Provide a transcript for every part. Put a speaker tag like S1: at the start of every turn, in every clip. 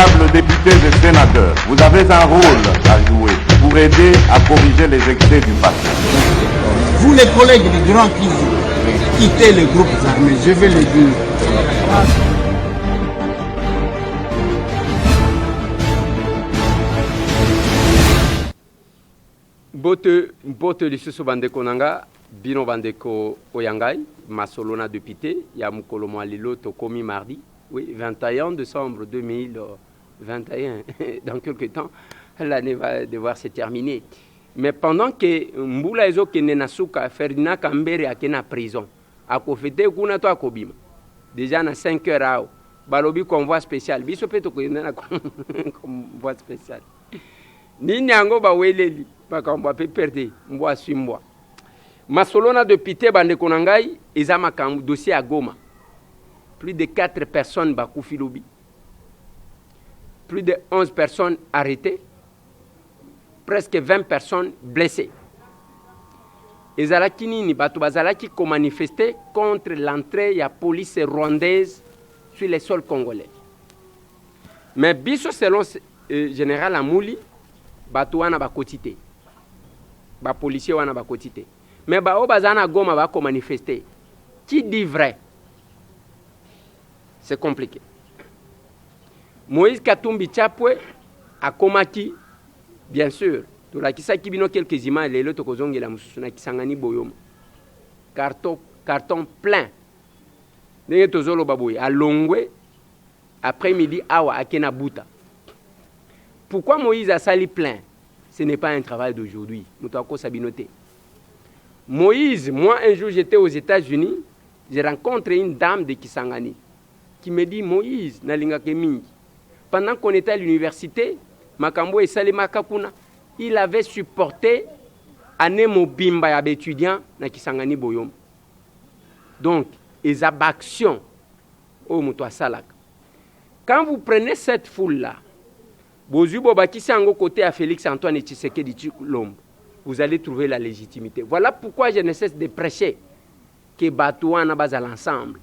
S1: Honorables députés et sénateurs, vous avez un rôle à jouer pour aider à corriger les excès du passé.
S2: Vous les collègues du Grand qui quittez les groupes armés, je vais le dire.
S3: Bote lisusu bandeko nanga bino bandeko oyangai masolona député ya mukolo mwa lelo tokomi mardi oui 21 décembre 2021 dans quelques temps l'année va devoir se terminer mais pendant que mbula ezokende na suka Ferdinand Kambere akena prison akofete kuna to akobima déjà na 5 heures ao balobi convoi spécial biso pe tokende na convoi spécial nini yango baweleli makambo pe perdre mbwa simbwa masolona député bandeko na ngai eza makambo dossier à Goma plus de 4 personnes bakufi lobi plus de 11 personnes arrêtées presque 20 personnes blessées ezalaki nini bato bazalaki ko manifester contre l'entrée ya police rwandaise sur les sols congolais mais biso selon général Amouli bato wana bakoti te ba policier wana bakoti te mais ba o bazana Goma ba ko manifester qui dit vrai c'est compliqué Moïse Katumbi Chapwe a komaki bien sûr to la kisaki bino quelques images lelo to kozongela mususu na kisangani boyoma carton plein ndenge tozolo baboye à Longwe après midi awa akena buta. Pourquoi Moïse a sali plein? Ce n'est pas un travail d'aujourd'hui. Moïse, moi un jour j'étais aux États-Unis, j'ai rencontré une dame de Kisangani qui me dit Moïse, pendant qu'on était à l'université, Makambo et Salima Kakuna, il avait supporté Anemo Bimba ya étudiant na Kisangani Boyom. Donc, les actions au Moutoua Salak. Quand vous prenez cette foule-là, côté à Félix Antoine Tshisekedi Tshilombo, vous allez trouver la légitimité. Voilà pourquoi je ne cesse de prêcher que Batouana base à l'ensemble.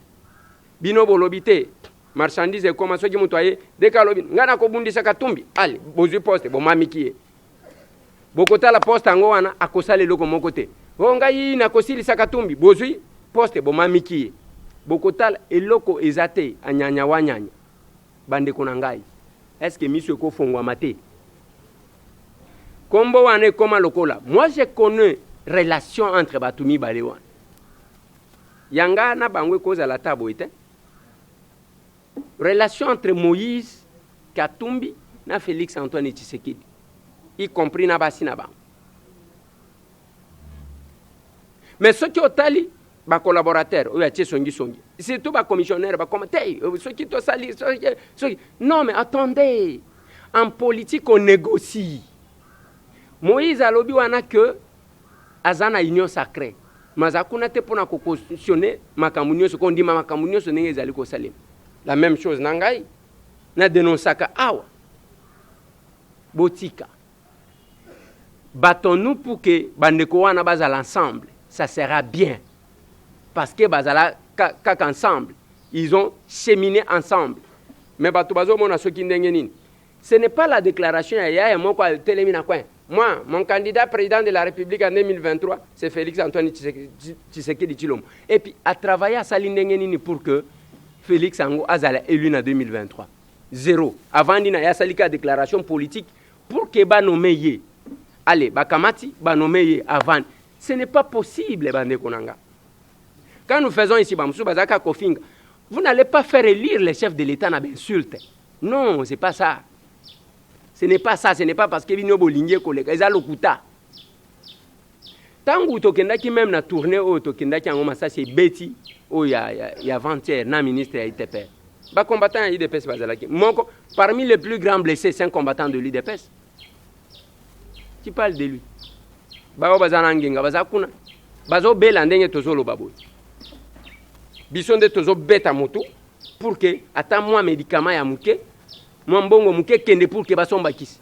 S3: Bino bolobité, marchandise et comment soki mutoye, dekalobi, ngana kobundisa Katumbi, allez, bozu poste, bon mamikie. Bokota la poste ango wana akosale loko mon côté. Ngai na kosili Katumbi, bozu poste, bon mamikie. Bokota eloko ezate anyanya wanyanya. Bande konangai. Est-ce que monsieur Kofongwa Maté? Kombo wane koma lokola. Moi je connais relation entre Batumi Balewan. Yanga na bangwe koza la tabo ete. Relation entre Moïse Katumbi na Félix Antoine Tshisekedi. Y compris na basi na bang. Mais ceux qui ont tali ba collaborateur ou ya songi c'est tout ba commissionnaire ba commenter ceux qui to sali non mais attendez en politique on négocie. Moïse alobi wana que azana union sacrée mazakuna te pona ko cautionner makamunyo ce qu'on dit makamunyo ce nenge zali ko salim la même chose nangai na dénonçaka awa botika battons-nous pour que bandeko wana baza l'ensemble ça sera bien. Parce que bazala kak ensemble, ils ont cheminé ensemble. Mais batubazo mona soki ndenge nini. Ce n'est pas la déclaration ya moko telemina coin. Moi, mon candidat président de la République en 2023, c'est Félix Antoine Tshisekedi Tshilombo. Et puis a travaillé à sali ndenge nini pour que Félix Ango azala élu en 2023. Zéro. Avant dina ya sali ka déclaration politique pour que ba nommé ye. Allez, bakamati ba nommé ye avant. Ce n'est pas possible bande konanga. Quand nous faisons ici, vous n'allez pas faire élire les chefs de l'État dans l'insulte. Non, ce n'est pas ça. Ce n'est pas ça. Ce n'est pas parce que vous avez un collègue. Ils ont le kuta. Tant que vous avez même na tournée, ça c'est Betty, il y a avant-hier, na ministre de l'IDPS. Les combattants de l'IDPS, parmi les plus grands blessés, c'est un combattant de l'IDPS. Qui parle de lui? Bisonde tozo beta moto pour que ata moi médicament ya muke moi mbongo muke kende pour que basomba kisi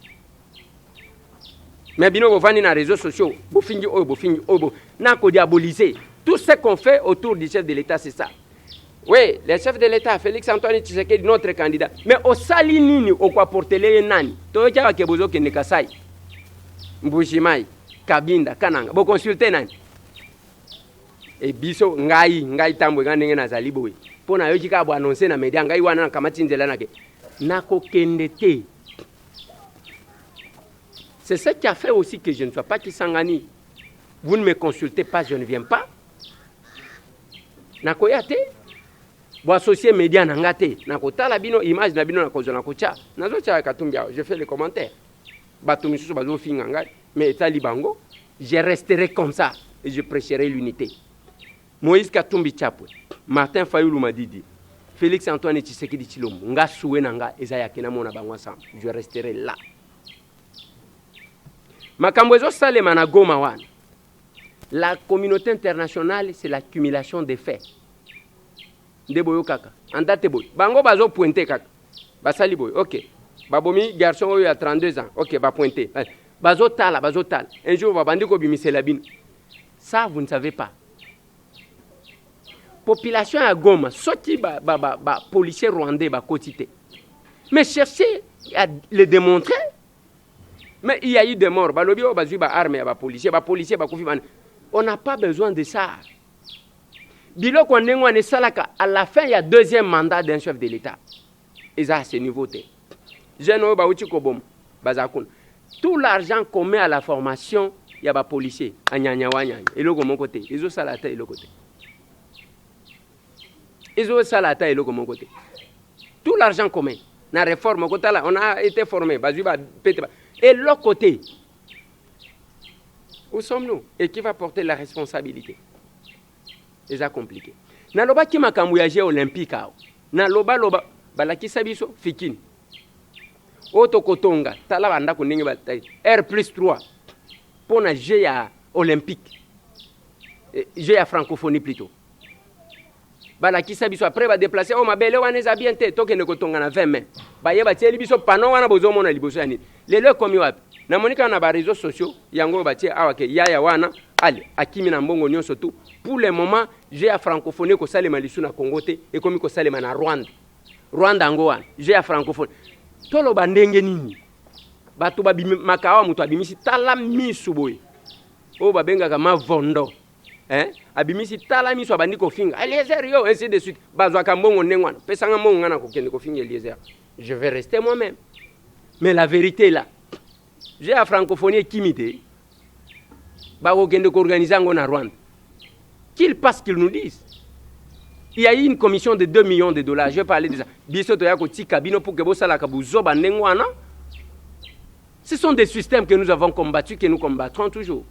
S3: mais bino bovandi na réseaux sociaux bofingi obo na ko diaboliser tout ce qu'on fait autour du chef de l'État c'est ça Oui, le chef de l'État, Félix Antoine Tshisekedi, notre candidat. Mais au Salinini, au quoi porter les nani, toi qui as besoin de Nekasai, Mbushimai, Kabinda, Kananga, vous consultez nani. Et biso, ngai tambo, ngai na zaliboui. Pour na yoki ka bo annoncer na média, ngai wana kamati nzela nake. Nako kendete. C'est ce qui a fait aussi que je ne sois pas Kisangani. Vous ne me consultez pas, je ne viens pas. Nako yate. Bo associé média nangate. Nako tala bino image na bino nako zona kocha. Nazo cha katumbia, je fais les commentaires. Bato misusu bazo finga ngai, mais etali bango, je resterai comme ça et je prêcherai l'unité. Moïse Katumbi Chapwe, Martin Fayoulou Madidi, Félix Antoine Tshisekedi Tshilombo, nga soué nanga ezaya kena mona bango ensemble. Je resterai là. Makambo ezo salema na Goma wana. La communauté internationale, c'est l'accumulation des faits. Ndeboyo kaka, andate boy. Bango bazo pointer kaka. Basali boy, OK. Babomi garçon oyo a 32 ans. OK, ba pointer. Bazo tala. Un jour va bandi ko bimise la bine. Ça vous ne savez pas. Population à Goma, sorti policiers rwandais ba quotité. Mais cherchez à le démontrer. Mais il y a eu des morts. Balobi o bazui ba armée ba policiers ba kofi ban. On n'a pas besoin de ça. Biloko ndengwa ne salaka à la fin il y a deuxième mandat d'un chef de l'État. Et ça à ce niveau té. Jeune ba uchi kobom bazakun. Tout l'argent qu'on met à la formation, il y a ba policiers à nyanyawanya. Et le mon côté, ils ont salata et le côté. Ils ont salata et le mon côté. Tout l'argent commun. La réforme, on a été formé. Et l'autre côté, où sommes-nous? Et qui va porter la responsabilité? C'est ça compliqué. Naloba qui m'a voyagé olympique. Naloba loba balaki sabiso fikin. Oto kotonga tala banda kuningi batai R+3 pour na jeu ya olympique. Jeu ya francophonie plutôt. Balaki sabiso après va déplacer o mabele wana za bien te toke ne kotonga na 20 mai. Baye ba tieli biso pano wana bozo mona liboso yani. Lelo komi wapi? Na monika na ba réseaux sociaux yango ba tie awake yaya wana ali akimi na mbongo nyonso tout. Pour le moment, j'ai à francophonie ko salema lisu na Congo te et komi ko salema na Rwanda. Rwanda ngo wana, j'ai à francophonie. Tolo bandenge nini? Batu ba makawa mutu abimisi tala misu boy. O babenga kama vondo. Abimisi tala misu abandi ko finga. Eliezer yo ainsi de suite. Bazwa kambongo ndengwana. Pesanga mbongo ngana ko kende ko finga Eliezer. Je vais rester moi-même. Mais la vérité est là. J'ai à francophonie kimité. Ba ko kende ko organiser ngo na Rwanda. Qu'ils passent qu'ils nous disent. Il y a eu une commission de 2 millions de dollars. Je vais parler de ça. Ce sont des systèmes que nous avons combattus, que nous combattrons toujours.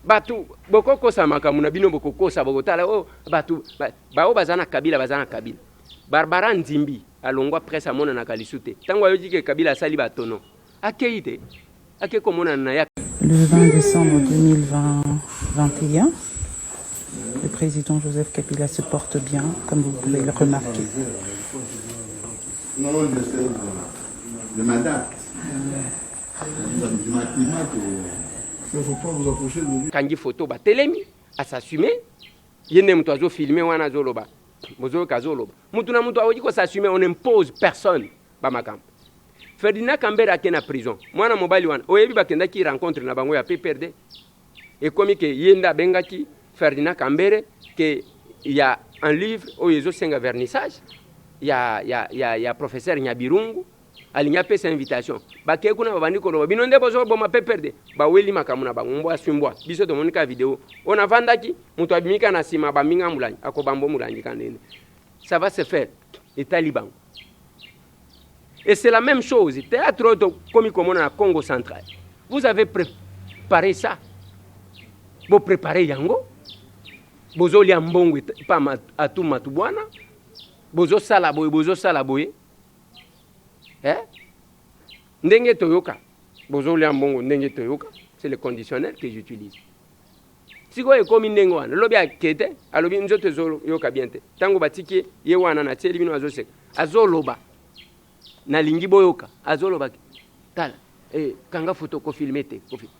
S3: Batu, boko sa makamuna bino boko sa bogotala o batu ba o bazana Kabila. Barbara Nzimbi alongwa presse amona na kalisute. Tango yo dike Kabila sali batono. Akeite. Ake komona na ya.
S4: Le 20 décembre 2021, le président Joseph Kabila se porte bien, comme vous pouvez le remarquer.
S2: Non, le mandat. Il ne faut pas vous approcher de lui.
S3: Kangi photo ba telemi à s'assumer. Yene mtu azo filmer wana zoloba. Mozo kazoloba. Mutu na mutu awoji ko s'assumer, on impose personne ba makam. Ferdinand Kambere akena prison. Mwana mobali wana oyebi bakenda ki rencontre na bango ya PPRD. Et comme que yenda bengaki Ferdinand Kambere que il y a un livre où ils ont un vernissage. Il y a professeur Nyabirungu alinya pesa invitation. Ba ke kuna babandi ko loba binonde bozo boma PPRD. Ba weli makamuna ba ngombo swimbwa. Biso to monika vidéo. On a vandaki mutu abimika na sima ba minga mulani akobambo mulani kanene. Ça va se faire. Et Taliban. Et c'est la même chose. Théâtre comme on a Congo central. Vous avez préparé ça. Vous préparez Yango. Bozo liambongo pa atu matubwana. Bozo salaboye. Ndenge toyoka. Bozo liambongo ndenge toyoka. C'est le conditionnel que j'utilise. Si vous avez comme ndenge wana, lobi akete, alobi nzoto zo yoka biente. Tango batiki ye wana na teli bino azoseka. Azoloba. Na lingi boyoka azoloba tala kanga photo ko filmete ko film.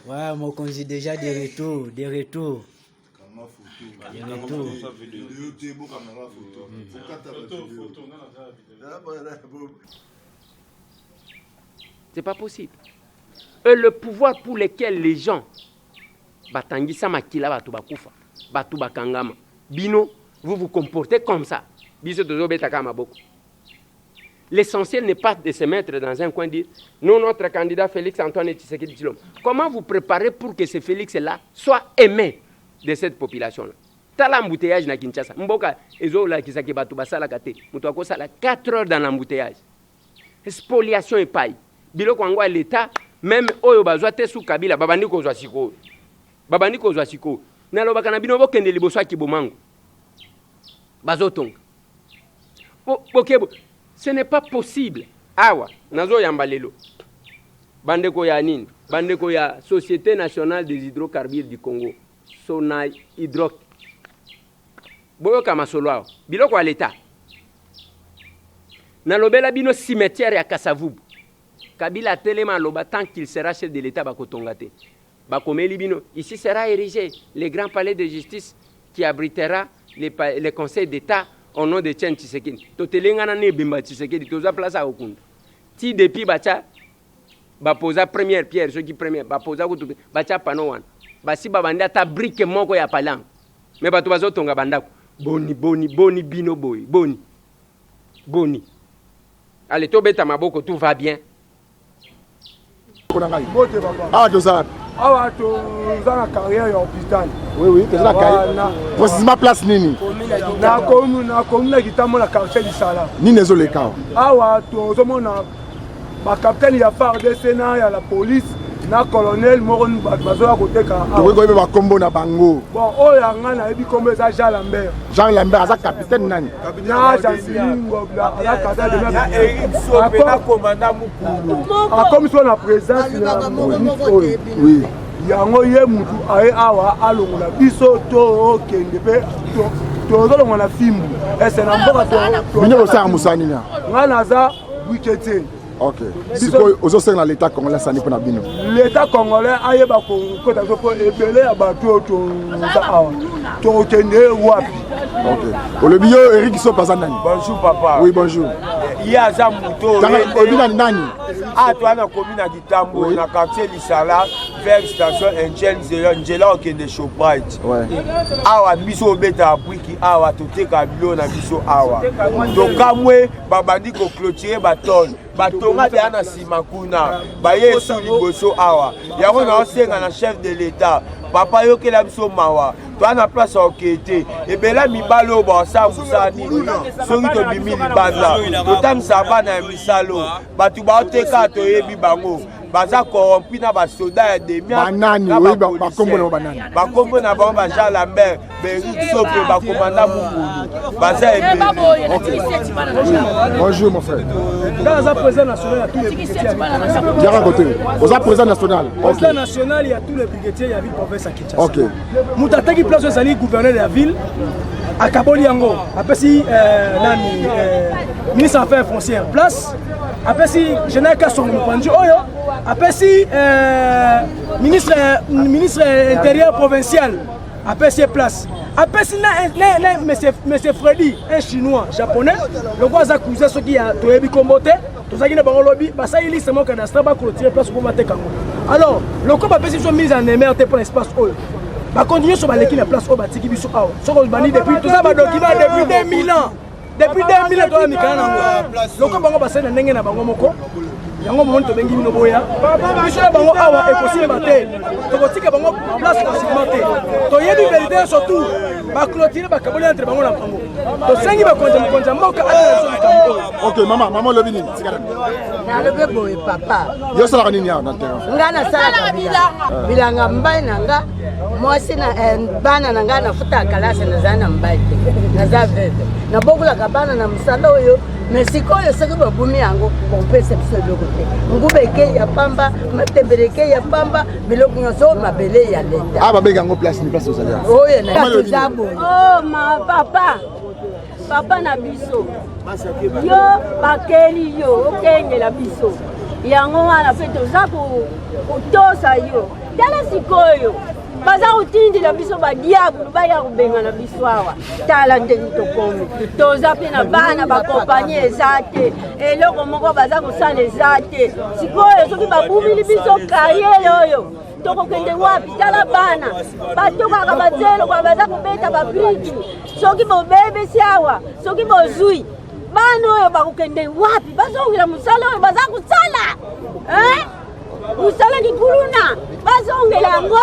S5: Ouais, mon congi déjà des retours.
S3: C'est pas possible. Et le pouvoir pour lequel les gens batangisa makila batu bakufa, batu bakangama. Bino, vous vous comportez comme ça. Biso tozo betaka maboko. L'essentiel n'est pas de se mettre dans un coin et dire nous, notre candidat Félix Antoine Tshisekedi Tshilombo. Comment vous préparez pour que ce Félix-là soit aimé de cette population-là? Tala embouteillage na Kinshasa. Mboka ezo la kisaki batu basala kate. Mutu akosala 4 heures dans l'embouteillage. Spoliation et paille. Biloko ngwa l'État même oyo bazwa te sous Kabila babandi kozwa siko. Babandi kozwa siko. Na lobaka na bino bokende liboso akibomango. Bazotonga. Bokebo. Ce n'est pas possible. Awa, nazo yambalelo. Bandeko ya nini? Bandeko ya Société Nationale des Hydrocarbures du Congo. Sonai Hydroc. Boyo kama solo. Biloko à l'État. Nalobela bino cimetière ya Kasavubu. Kabila telema loba tant qu'il sera chef de l'État bakotongate. Bakomeli bino. Ici sera érigé le grand palais de justice qui abritera les conseils d'État au nom de Tien Tshisekedi. Totelengana ne bimba Tshisekedi toza place à Okunda. Ti depuis bacha baposa première pierre ceux qui première baposa kutu bacha panowan. Basi babanda ta brique moko ya palang. Mais batu bazotonga bandako. Boni bino boy. Boni. Allez tobeta maboko tout va bien.
S5: Ah dosa.
S6: Ah tu as la carrière à l'hôpital.
S5: Oui, tu as la carrière. Précisément place nini.
S6: Na commune qui t'a mon la quartier du Sala.
S5: Ni nezo le cas.
S6: Ah tu as ma capitaine ya FARDC na ya la police na colonel Moron bazo à côté ka.
S5: Tu veux ba combo na bango.
S6: Bon oh ya ngana ebi combo za Jean Lambert.
S5: Jean Lambert za capitaine nani?
S6: Na Jansingo la casa de na Eric Sope na commandant Mukulu. Ah comme sur la présence la
S5: oui.
S6: Yango ye mutu aye awa alongola biso to kende pe to zolongola fimbu ese na mboka to
S5: Minyo sa musani na.
S6: Ngana za wikete.
S5: OK. Siko ozosenga l'État congolais sani pona bino.
S6: L'État congolais aye ba ko kota ko ebele ya bato to za awa. To kende wapi.
S5: OK. Olobiyo Eric Sope nani?
S6: Bonjour papa.
S5: Oui, bonjour.
S6: Il y a za muto.
S5: Obina nani?
S6: Ah toi na commune à Gitambo na quartier Lisala vers station Angela okende Shoprite.
S5: Ouais.
S6: Awa biso beta apriki awa toteka bilo na biso awa. Donc kamwe babandi ko clôturer baton. Batonga de ana simakuna. Baye su liboso awa. Yango na osenga na chef de l'État. Papa yo kela biso mawa. Toi na place okete. Ebela mibalo ba sa musani. Soki to bimi libanda. Totam sabana misalo. Batu ba oteka to yebi bango. Baza corrompu na ba soda de mia.
S5: Banani oui ba kombo na banani.
S6: Ba kombo na ba Jean Lambert, Eric Sope ba commandant Mukulu. Baza ebe.
S5: Bonjour mon frère.
S6: Dans la président national, il y a tous les brigadiers.
S5: Bien raconté. Aux président national.
S6: Président national, il y a tous les brigadiers, il y a ville province à Kinshasa.
S5: OK.
S6: Moutata qui place le gouverneur de la ville à Kaboli Yango. Après si nani ministre des Affaires foncières place. Après si général Kasson Mupanji Oyo. Après si ministre intérieur provincial. Après si place. Après si monsieur Freddy, un chinois japonais, le roi a accusé ceux qui a toyebi kombote, tout ça qui n'est pas en lobby, bah ça il est seulement qu'un instant va clôturer place pour mater Kango. Alors, le corps a sont mis en émerte pour l'espace Oyo. Va continuer sur l'équipe la place au Batiki Bissou Ao. Sur le bani depuis tout ça va document depuis 2000 ans. Depuis 2000 ans, toi Mikana. Le corps va passer dans n'engena bango moko. Yango mo to bengi no boya. Biso bango awa e possible mater. To kotika bango place possibilité. To yebi vérité surtout. Ba clôturer ba kaboli entre bango na bango. To sengi ba konja mboka ala so kambo.
S5: OK, maman lobi nini? Tikala.
S7: Na lobe boy papa.
S5: Yo sala nini ya na terrain?
S7: Ngana sala bila. Bilanga mbai nanga. Mwasi na bana nanga na futa kalasa na zana mbai. Na za veve. Na bokula kabana na msala oyo. Mais si quand le second babumi yango on peut se côté ngubeke ya pamba matebeleke ya pamba biloko nyoso mabele ya leta
S5: ah babeka ngo place ni place osalia
S7: oye na tuzabo
S8: oh ma papa na biso yo bakeli yo okengela biso yango wana pe toza kotosa yo tala sikoyo baza kotindela biso badiabulu baya kobengana biso awa tala ndenge tokomi toza mpe na bana bakompanie eza te eloko moko baza kosala eza te sikoyo soki babumili biso kariere oyo tokokende wapi tala bana batokaka bazelo kwa baza kobeta babriki soki bobebesi awa soki bozwi bana oyo bakokende wapi bazongela mosala oyo baza kosala mosala likuluna bazongela yango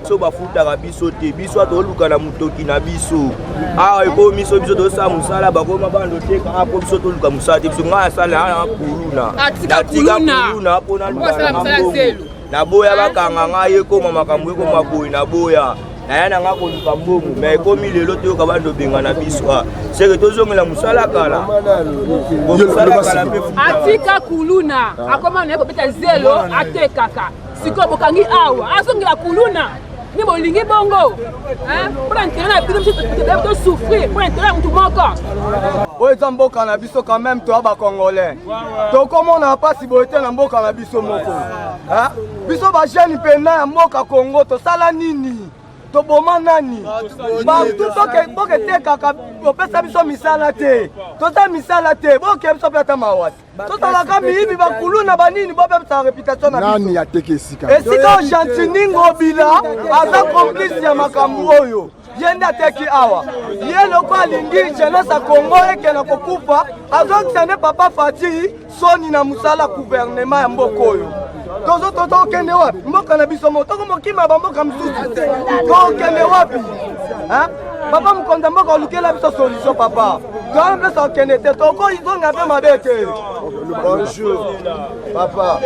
S9: so bafutaka biso te biso atoluka na motoki na biso awa ekomi so biso tosala mosala bakoma bando teka apo biso toluka mosala te biso ngai asala aya kuluna natika kuluna mpo naluka na mbongo naboya bakanga ngai ekoma makambo ekoma boye naboya naya na nga koluka mbongo me ekomi lelo toyoka bando benga na biso seke tozongela mosala kala
S10: atika kuluna akoma naye kobeta zelo atekaka sikoyo bokangi awa azongela kuluna ni bolingi bongo mpona ntere na biso tosouffrir mpona ntere ya mutu moko
S9: oyo eza mboka na biso quand même toya bacongolais tokomona mpasi boye te na mboka na biso moko biso bajeune mpena ya mboka congo tosala nini toboma nani bantu toketekaka opesa biso misala te toza misala te boke biso mpe ata mawasi totalaka miyibi bakulu na banini bopesa réputation na biso esika ojanti ningo obila aza complice ya makambo oyo ye nde ateki awa ye loko alingi jeunesse ya congo ekena kokufa azokisa nde papa fati soni na mosala gouvernement ya mboka oyo tokende wapi mboka na biso moko tokomokima bamboka mosusu tokende wapi papa mokonzi mboka olukela biso solution papa toa mpesa okende te tokozonga mpe mabe te bonjour papa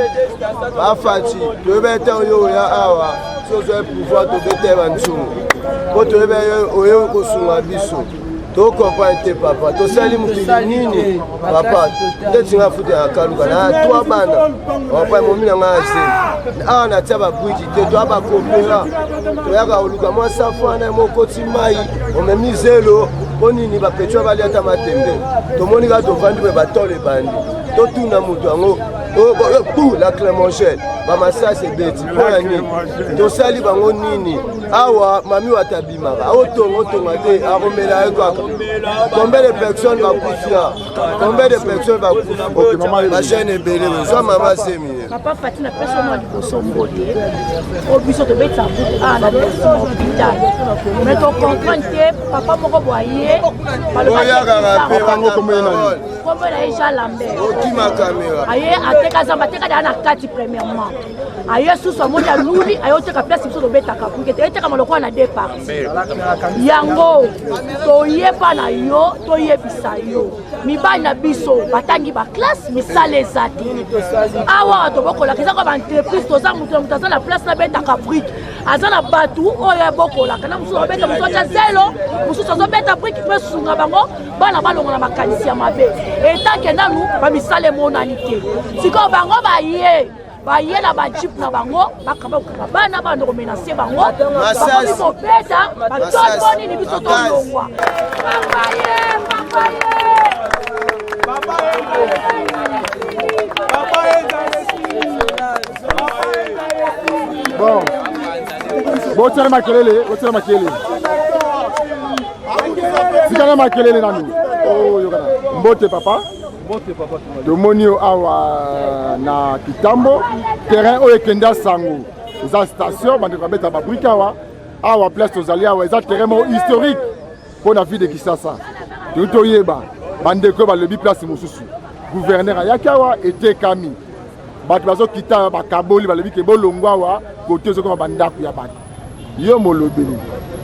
S9: bafati toyebete oyo oya awa sozwa pouvoir tobete banzungu mpo toyebe oyo kosunga biso tokomprendre te papa tosali mokili nini papa ndeti nga futa ya kaluka na twa bana papa momi na nga ase awa natia babriki te toya bakopera toyaka koluka mwa safu wana mokoti mai omemi zelo mpo nini bapetio balia ata matembe tomoni kaka tovandi mpe batole bandi totuna moto yango la clémengel bamasasi ebeti mpo ya nini tosali bango nini awa mami watabimaka aotonga te akomela ye kaka combien de personnes bakufia combien de personnes bakufia bachaine ebele ozwa mama semie
S8: papa fati na peso mwa liboso mboli o biso tobetisa buku na hopital mais tocomprendre te papa moko boye
S9: oyakaka mpe bango
S8: kombo na ye Jean Lambert
S9: okima kamera
S8: aye ateka zamba ateka daa na kati premièrement aye susu amoni aluli aye oteka place biso tobetaka buku te eteka malokola na deux parties yango toyepa na yo toyebisa yo mibali na biso batangi baklasse misala eza te awa tobokolaka eza kwa baentreprise toza moto na moto aza na place nabetaka brike aza na batu oyo ebokolaka na mosusu abeta mosusu atya zelo mosusu azobeta brike mpe sunga bango bana balongo na makanisi ya mabe etanke nanu bamisala emonani te sikoyo bango baye na bajip na bango bakamba kokaka bana bando komenase bango bakomi kobeta batoto nini biso tolongwa
S5: bon botiana makelele sikana makelele nanu oyokana mbote papa tomoni yo awa na Kitambo terrain oyo ekenda sango eza station bandeko babeta babrike awa place tozali awa eza terrain moko historique mpo na ville de Kisasa toyeba bandeko balobi place mosusu gouverneur ayaki awa etekami bato bazokita bakaboli balobi ke bolongwa awa kote ezokoma bandako ya bato yo molobeli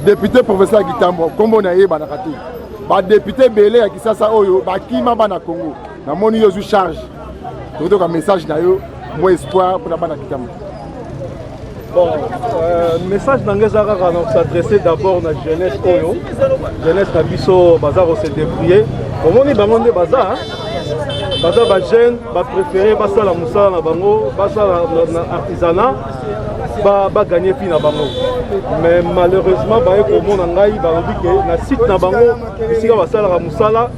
S5: député professeur Kitambo kombo na yebanaka te badepute ebele ya Kisasa oyo bakima bana Congo namoni yo ozwi charge tokotoka message na yo mwa espoir mpona bana Kitambo.
S11: Bon, message nange eza kaka na s'adresser d'abord na jeunesse oyo jeunesse na biso baza ko se débrouiller omoni bango nde baza bajeune bapréféré basala mosala na bango basala na artisanat baganye mpi na bango mais malheureusement baye komona ngai balobi ke na site na bango esika basalaka mosala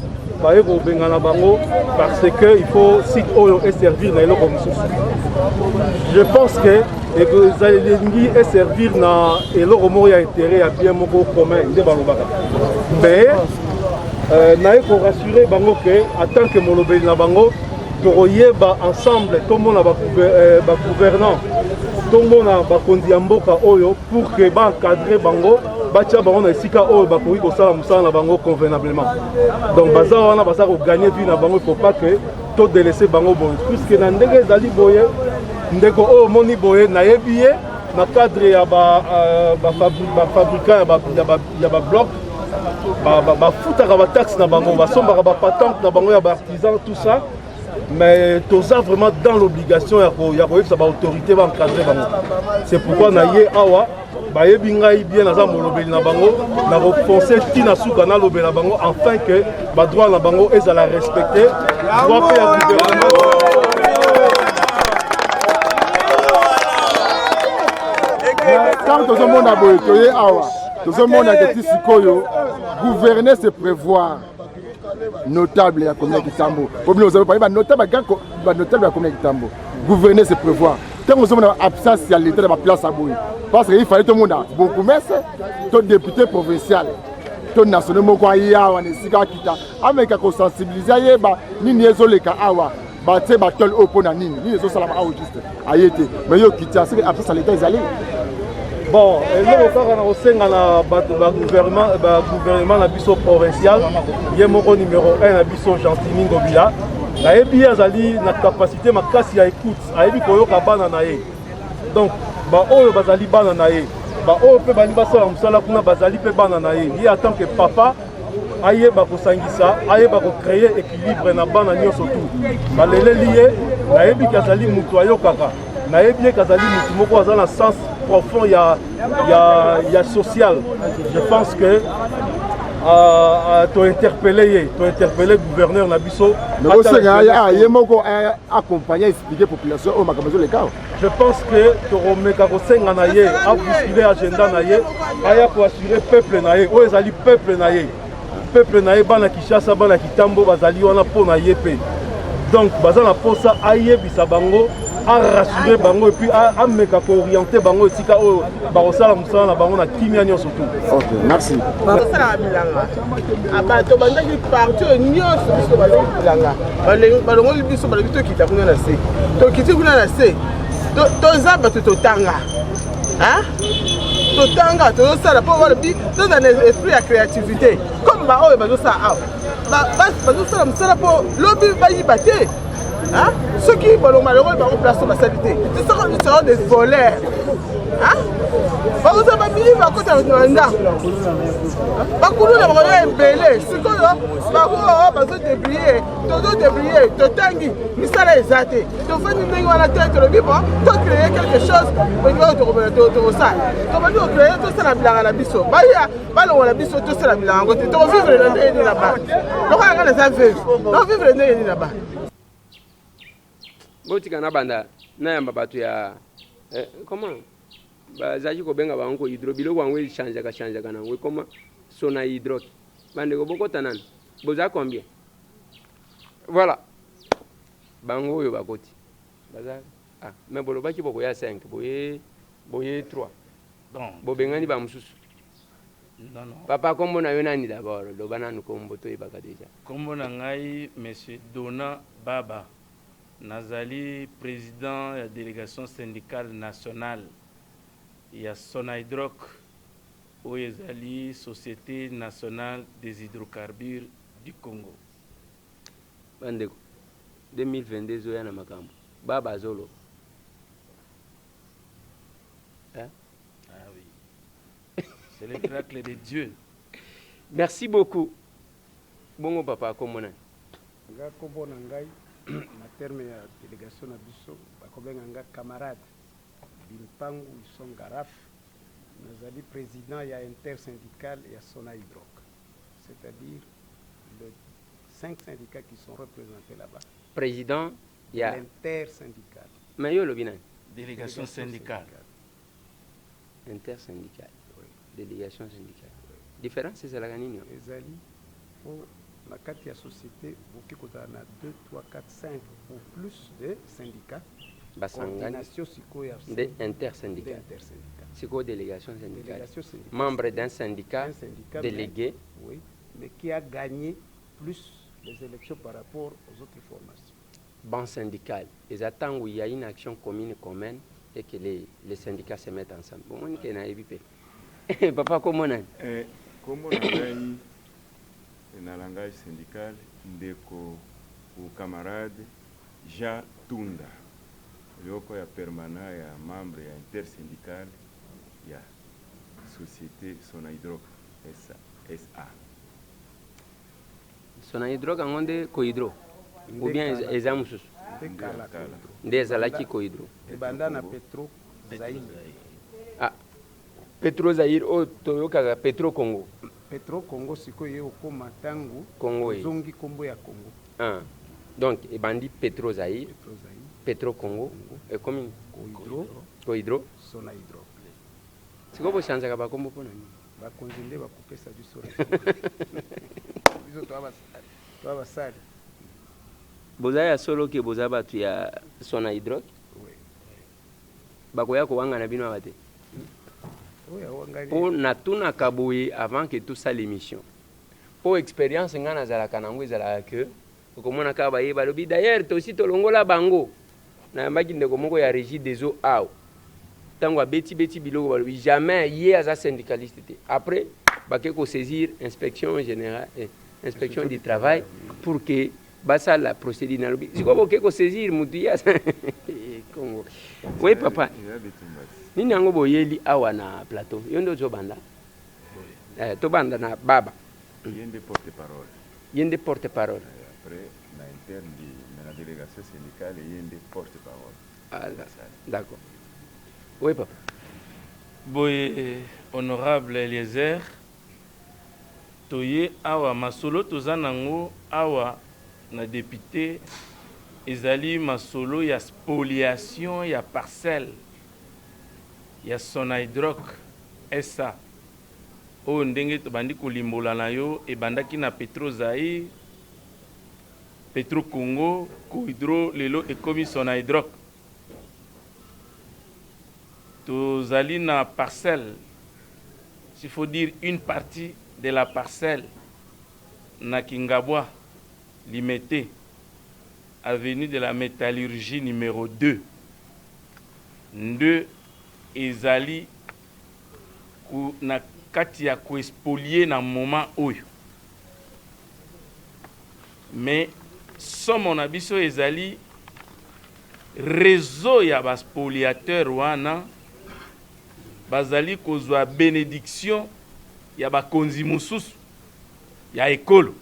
S11: baye kobenga na bango parce que il faut site oyo eservir na eloko mosusu. Je pense que et que ezalingi eservir na eloko moko ya intérêt ya bien moko commun nde balobaka mais naye korassurer bango ke en tant que molobeli na bango tokoyeba ensemble tomona bagouvernant tomona bakonzi ya mboka oyo pour que baencadre bango batia bango na esika oyo bakoki kosala mosala na bango convenablement donc baza wana baza koganye vie na bango il faut pas que todelaisse bango boye puisque na ndenge ezali boye ndeko oyo omoni boye nayebi ye na cadre ya bafabrikant ya babloc bafutaka bataxe na bango basombaka bapatente na bango ya baartisan tout ça mais toza vraiment dans l'obligation ya koyebisa baautorité baencadre bango c'est pourquoi na ye awa bayebi ngai bien naza molobeli na bango na kofonce ntina suka nalobela bango afin que badroit na bango ezala respecte droit mpe ya gouvernement
S5: quand tozomona boye toye awa tozomona ke ti sikoyo gouverner c'est prévoir notable ya commune ya Kitambo comme nous avons parlé notable ya commune ya Kitambo gouverner c'est prévoir tant nous sommes en absence ya l'état de la place à boye parce qu'il fallait tout le monde beaucoup mais tout député provincial tout national moko awa ne sika kita ameka ko sensibiliser yeba nini ezoleka awa baté batol opona nini ezo sala awa juste ayete mais yo kita c'est absence à l'état ezali
S11: bon eloko kaka na kosenga na gouvernement na biso provincial ye moko numéro 1 na biso Gentini Ngobila nayebi ye azali na capacité makasi ya écoute ayebi koyoka bana na ye donc baoyo bazali bana na ye baoyo mpe bali basala mosala kuna bazali mpe bana na ye ye en tant que papa ayeba kosangisa ayeba kocréer équilibre na bana nyonso tu baleleli ye nayebiki azali moto ayokaka nayebi ye kazali moto moko aza na sens profond ya social je pense que interpellé gouverneur na biso
S5: ye moko accompagner expliquer population au makambo le cas
S11: je pense que toromeka kosenga na ye abousculer agenda na ye aya ko assurer peuple na ye oyo ezali peuple na ye bana Kinshasa bana Kitambo bazali wana po na ye pe donc baza na posa ayebisa bango à rassurer bango et puis à meka ko orienter bango esika oyo bakosala mosala na bango na kimia nyonso surtout.
S5: Ok, merci.
S12: Basala bilanga. Abato bandaki partout nyonso biso bazali bilanga. Balongoli biso balaki to kita kuna na se. To kiti kuna na se. To za bato to tanga. Hein? To tanga to sala po wala bi to dans l'esprit de créativité. Comme ba oyo bazo sa a. Bazo sala mosala po lobi bayi baté. Hein? Ceux qui vont malheureusement remplacer ma saleté, ce seront des voleurs. Hein? Vous avez mis à côté de Rwanda. Bakulu na bakoya embele, sikoyo bako débrouiller, todo débrouiller, to tangi, misala ezate. To fani ndenge wana tête le bibo, to créer quelque chose, on doit to ça. To ba do créer to sala bilanga na biso. Baya, balongo na biso to sala bilanga ngote. To vivre dans ndenge là-bas. Lokala kana za vivre. To vivre ndenge là-bas.
S3: Botika na banda na yamba bato ya comment bazaki ko benga bango hydro biloko wango change ka na we comment sona hydro bande ko bokota nan boza combien voilà bango yo bakoti baza mais bolo baki boko ya 5 boye 3
S13: bon
S3: bobengani ba mususu
S13: non
S3: papa kombo na yo nani d'abord do bananu kombo to ibaka déjà
S13: kombo na ngai monsieur Dona Baba Nazali, président de la délégation syndicale nationale, il y a Sonaidroc, où il y a Société nationale des hydrocarbures du Congo.
S3: 2022, il y a Makambo. Baba Zolo.
S13: Hein? Ah oui. C'est le miracle de Dieu.
S3: Merci beaucoup. Bongo papa, comment on
S14: est? Na terme ya délégation na biso bakobenga nga camarade Bimpangu Ison Garaf nazali président ya intersyndical ya Sonaidroc, c'est-à-dire les 5 syndicats qui sont représentés là-bas.
S3: Président ya
S14: intersyndical.
S3: Mais yo lobina
S13: délégation syndicale.
S3: Intersyndicale. Oui. Délégation syndicale. Oui. Différence c'est la nini?
S14: Ezali pour la carte de la société, vous qui avez 2, 3, 4, 5 ou plus de syndicats. coordination sikoyo
S3: de intersyndical. Sikoyo délégation syndicale. Membre d'un syndicat délégué.
S14: Oui, mais qui a gagné plus les élections par rapport aux autres formations.
S3: Ban syndical. Et attendent où il y a une action commune et que les syndicats se mettent ensemble. Bon, on est ébipé. Papa, comment on a?
S1: Comment on a un langage syndical ndeko ou camarade Ja Tunda. Yoko ya permanent ya membre ya intersyndical ya société Sonaidroc SA.
S3: Sonaidroc angonde Kohydro ou bien ezamusus des alaki Kohydro.
S14: Et bandana Petro Zaïre.
S3: Ah, Petro Zaïre o toyoka Petro Congo.
S14: Petro Congo sikoyo okoma tangu
S3: Congo
S14: zongi kombo ya Congo.
S3: Ah. Donc et bandi Petro Zaïre, Petro Congo et commune Kohydro
S14: Sonaidroc.
S3: C'est quoi changer ka bakombo pona ni?
S14: Ba konzinde ba kopesa biso. Biso to basali.
S3: Bozaya solo ke bozaba tu ya Sonaidroc.
S14: Oui.
S3: Bakoya ko wanga na bino abate.
S14: Oui, wanga.
S3: Pour natuna kaboyi avant que tout ça l'émission. Pour expérience ngana zala kanango zala que komona ka baye balobi d'ailleurs to aussi to longola bango na mbaki ndeko moko ya régie des eaux aw tango beti biloko balobi jamais yé aza syndicaliste té après baké ko saisir inspection générale inspection du travail pour que basa la procédure na lobi siko boké ko saisir mutu ya Congo. Oui papa nini yango boyeli awa na plateau yondo zo banda to banda na baba
S1: yende porte-parole.
S3: Yende porte-parole.
S1: Après, dans l'interne de la délégation syndicale, il y a des porte-parole.
S3: Ah, d'accord. Oui, papa.
S13: Boye, honorable Eliezer, toye awa masolo tozanango awa na député ezali masolo ya spoliation ya parcelle ya Sonaidroc SA. O ndenge tobandi kolimbola na yo ebandaki na Petro Zaïre, Petro Congo, Kohydro lelo ekomi Sonaidroc. Tozali na parcelle, s'il faut dire une partie de la parcelle na Kingabwa, Limité, avenue de la métallurgie numéro 2. Nde ezali na kati ya koespolier na moment oyo. Mais somo na biso ezali réseau ya baspoliateur wana bazali kozwa bénédiction ya bakonzi mosusu ya ekolo.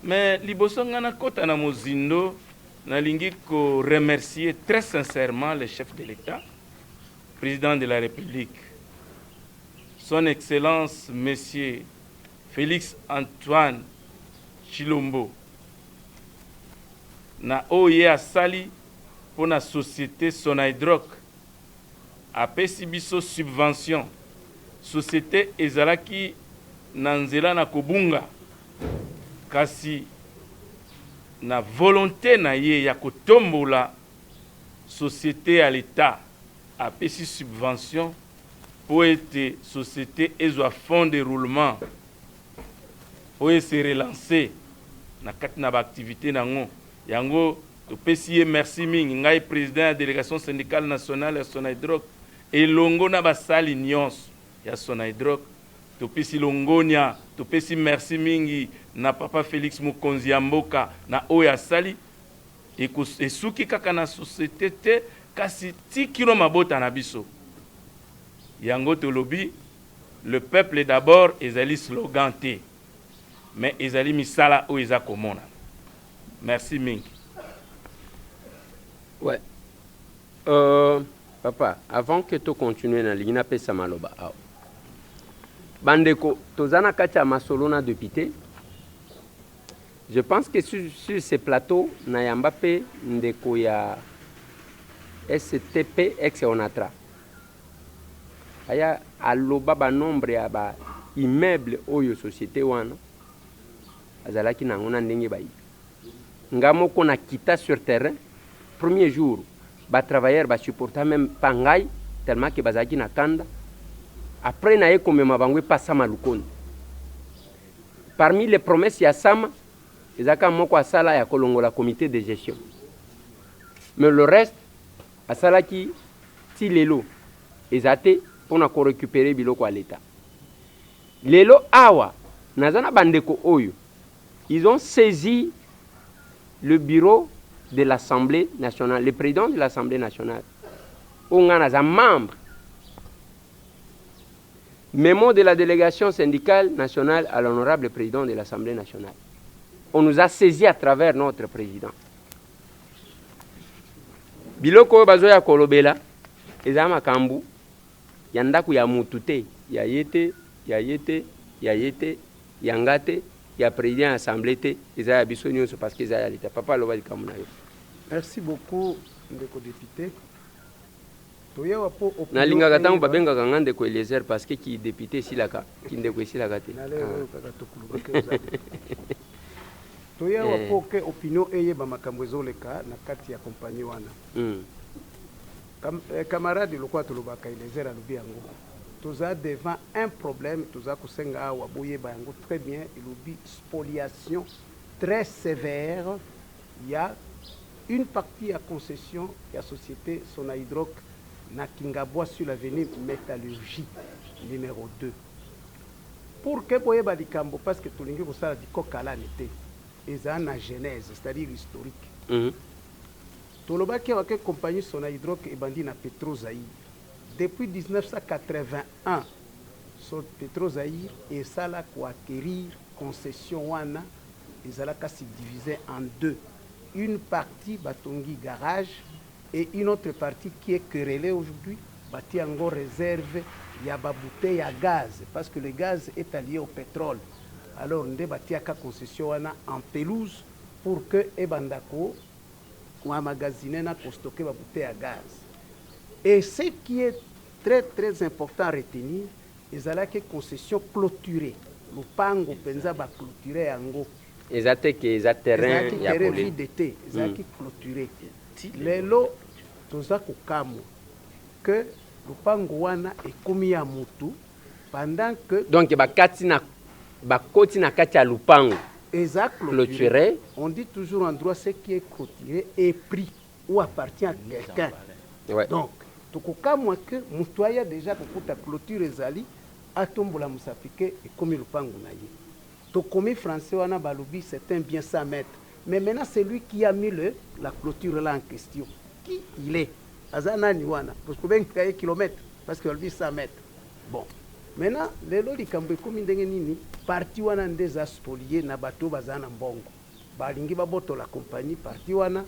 S13: Mais liboso ngana kota na mozindo nalingi ko remercier très sincèrement le chef de l'État, président de la République, Son Excellence Monsieur Félix Antoine Chilombo, na oye asali pour la société Sonaidroc, apesi biso subvention, société ezalaki na nzela na kobunga, kasi na volonté na ye ya kotombola société à l'État, apesi subvention pour être société ezwa fonds de roulement pour se relancer na kati na ba activité nango yango topesi ye merci mingi ngai président ya délégation syndicale nationale ya Sonaidroc elongo na basali nyonso ya Sonaidroc topesi longonia topesi merci mingi na papa Félix Mokonzi ya mboka na oyo asali esuki kaka na société te kasi tikino mabota na biso yango tolobi le peuple d'abord ezali slogan te mais ezali misala o eza komona. Merci mingi.
S3: Ouais. Papa, avant que tu continues na lingina pesa maloba. Bandeko, tozana kacha masolona député. Je pense que sur ces plateaux, na yambape ndeko ya STP ex Onatra. Aya aloba ba nombre ya ba immeuble oyo société wana. Azalaki na ngona ndenge bayi. Ngamo kona kita sur terrain premier jour batravailleur basupporta même pangai tellement que bazalaki na kanda après naye komema bango epasama lukonde. Parmi les promesses ya sama ezaka moko asala ya kolongola comité de gestion, mais le reste asalaki ti lelo ezate mpona korécupérer biloko ya l'État. Lelo awa nazana bandeko oyo ils ont saisi le bureau de l'Assemblée nationale, le président de l'Assemblée nationale, on a un membre. Mémo de la délégation syndicale nationale à l'honorable président de l'Assemblée nationale. On nous a saisi à travers notre président. Biloko bazoya kolobela, eza makambu, yandaku ya mutute, ya yete, yangate, ya président de l'Assemblée, eza ya biso nyonso parce que eza ya l'État. Papa loba likambu na yo.
S14: Merci beaucoup, ndeko député.
S3: Nalingaka ntango babengaka nga ndeko Eliezer parce que ki député esilaka ki ndeko esilaka te.
S14: Toyewa po ke opinion eyeba makambo ezoleka na kati ya kompani wana. Camarade lokwa tolobaka Eliezer alobi yango. Toza devant un problème, toza kosenga awa boyeba yango très bien, elobi spoliation très sévère. Il y a une partie à concession de la société Sonaidroc na Kingabwa sur l'avenue Métallurgie numéro 2. Pour que vous ayez likambo parce que tout le monde a dit kokala n'était et ça na genèse, c'est-à-dire historique. Tout le monde qui a compagnie Sonaidroc et bandi na Petro Zaïre depuis 1981. Sur Petro Zaïre et ça là pour acquérir concession wana et ça là s'est divisé en deux. Une partie Batongi Garage et une autre partie qui est querellée aujourd'hui, bâti en réserve, il y a des bouteilles à gaz, parce que le gaz est allié au pétrole. Alors, on a bâti à concession en pelouse pour que Ebandako ou un magasiné n'a pas stocké des bouteilles à gaz. Et ce qui est très très important à retenir, ils ont que concession clôturée. Le pango penza ba clôturé en
S3: ezate ke eza terrain ya
S14: vide d'été, ezaki clôturé. Lelo toza kokamwa que lupango wana ekomi ya mutu pendant que
S3: donc bakoti na kati ya lupango
S14: eza clôturé. On dit toujours en droit ce qui est clôturé est pris ou appartient à quelqu'un.
S3: Ouais.
S14: Donc tokokamwa que mutu aya déjà kokuta clôture ezali atombola musafike ekomi lupango na ye. Tokomi français wana balobi c'est un bien 100 mètres. Mais maintenant c'est lui qui a mis la clôture là en question. Qui il est? Azanani wana parce que ben kay kilomètre parce que balobi 100 mètres. Bon. Maintenant lelo likambo ekomi ndenge nini parti wana ndeza spolier na bato bazana mbongo. Balingi baboto la compagnie parti wana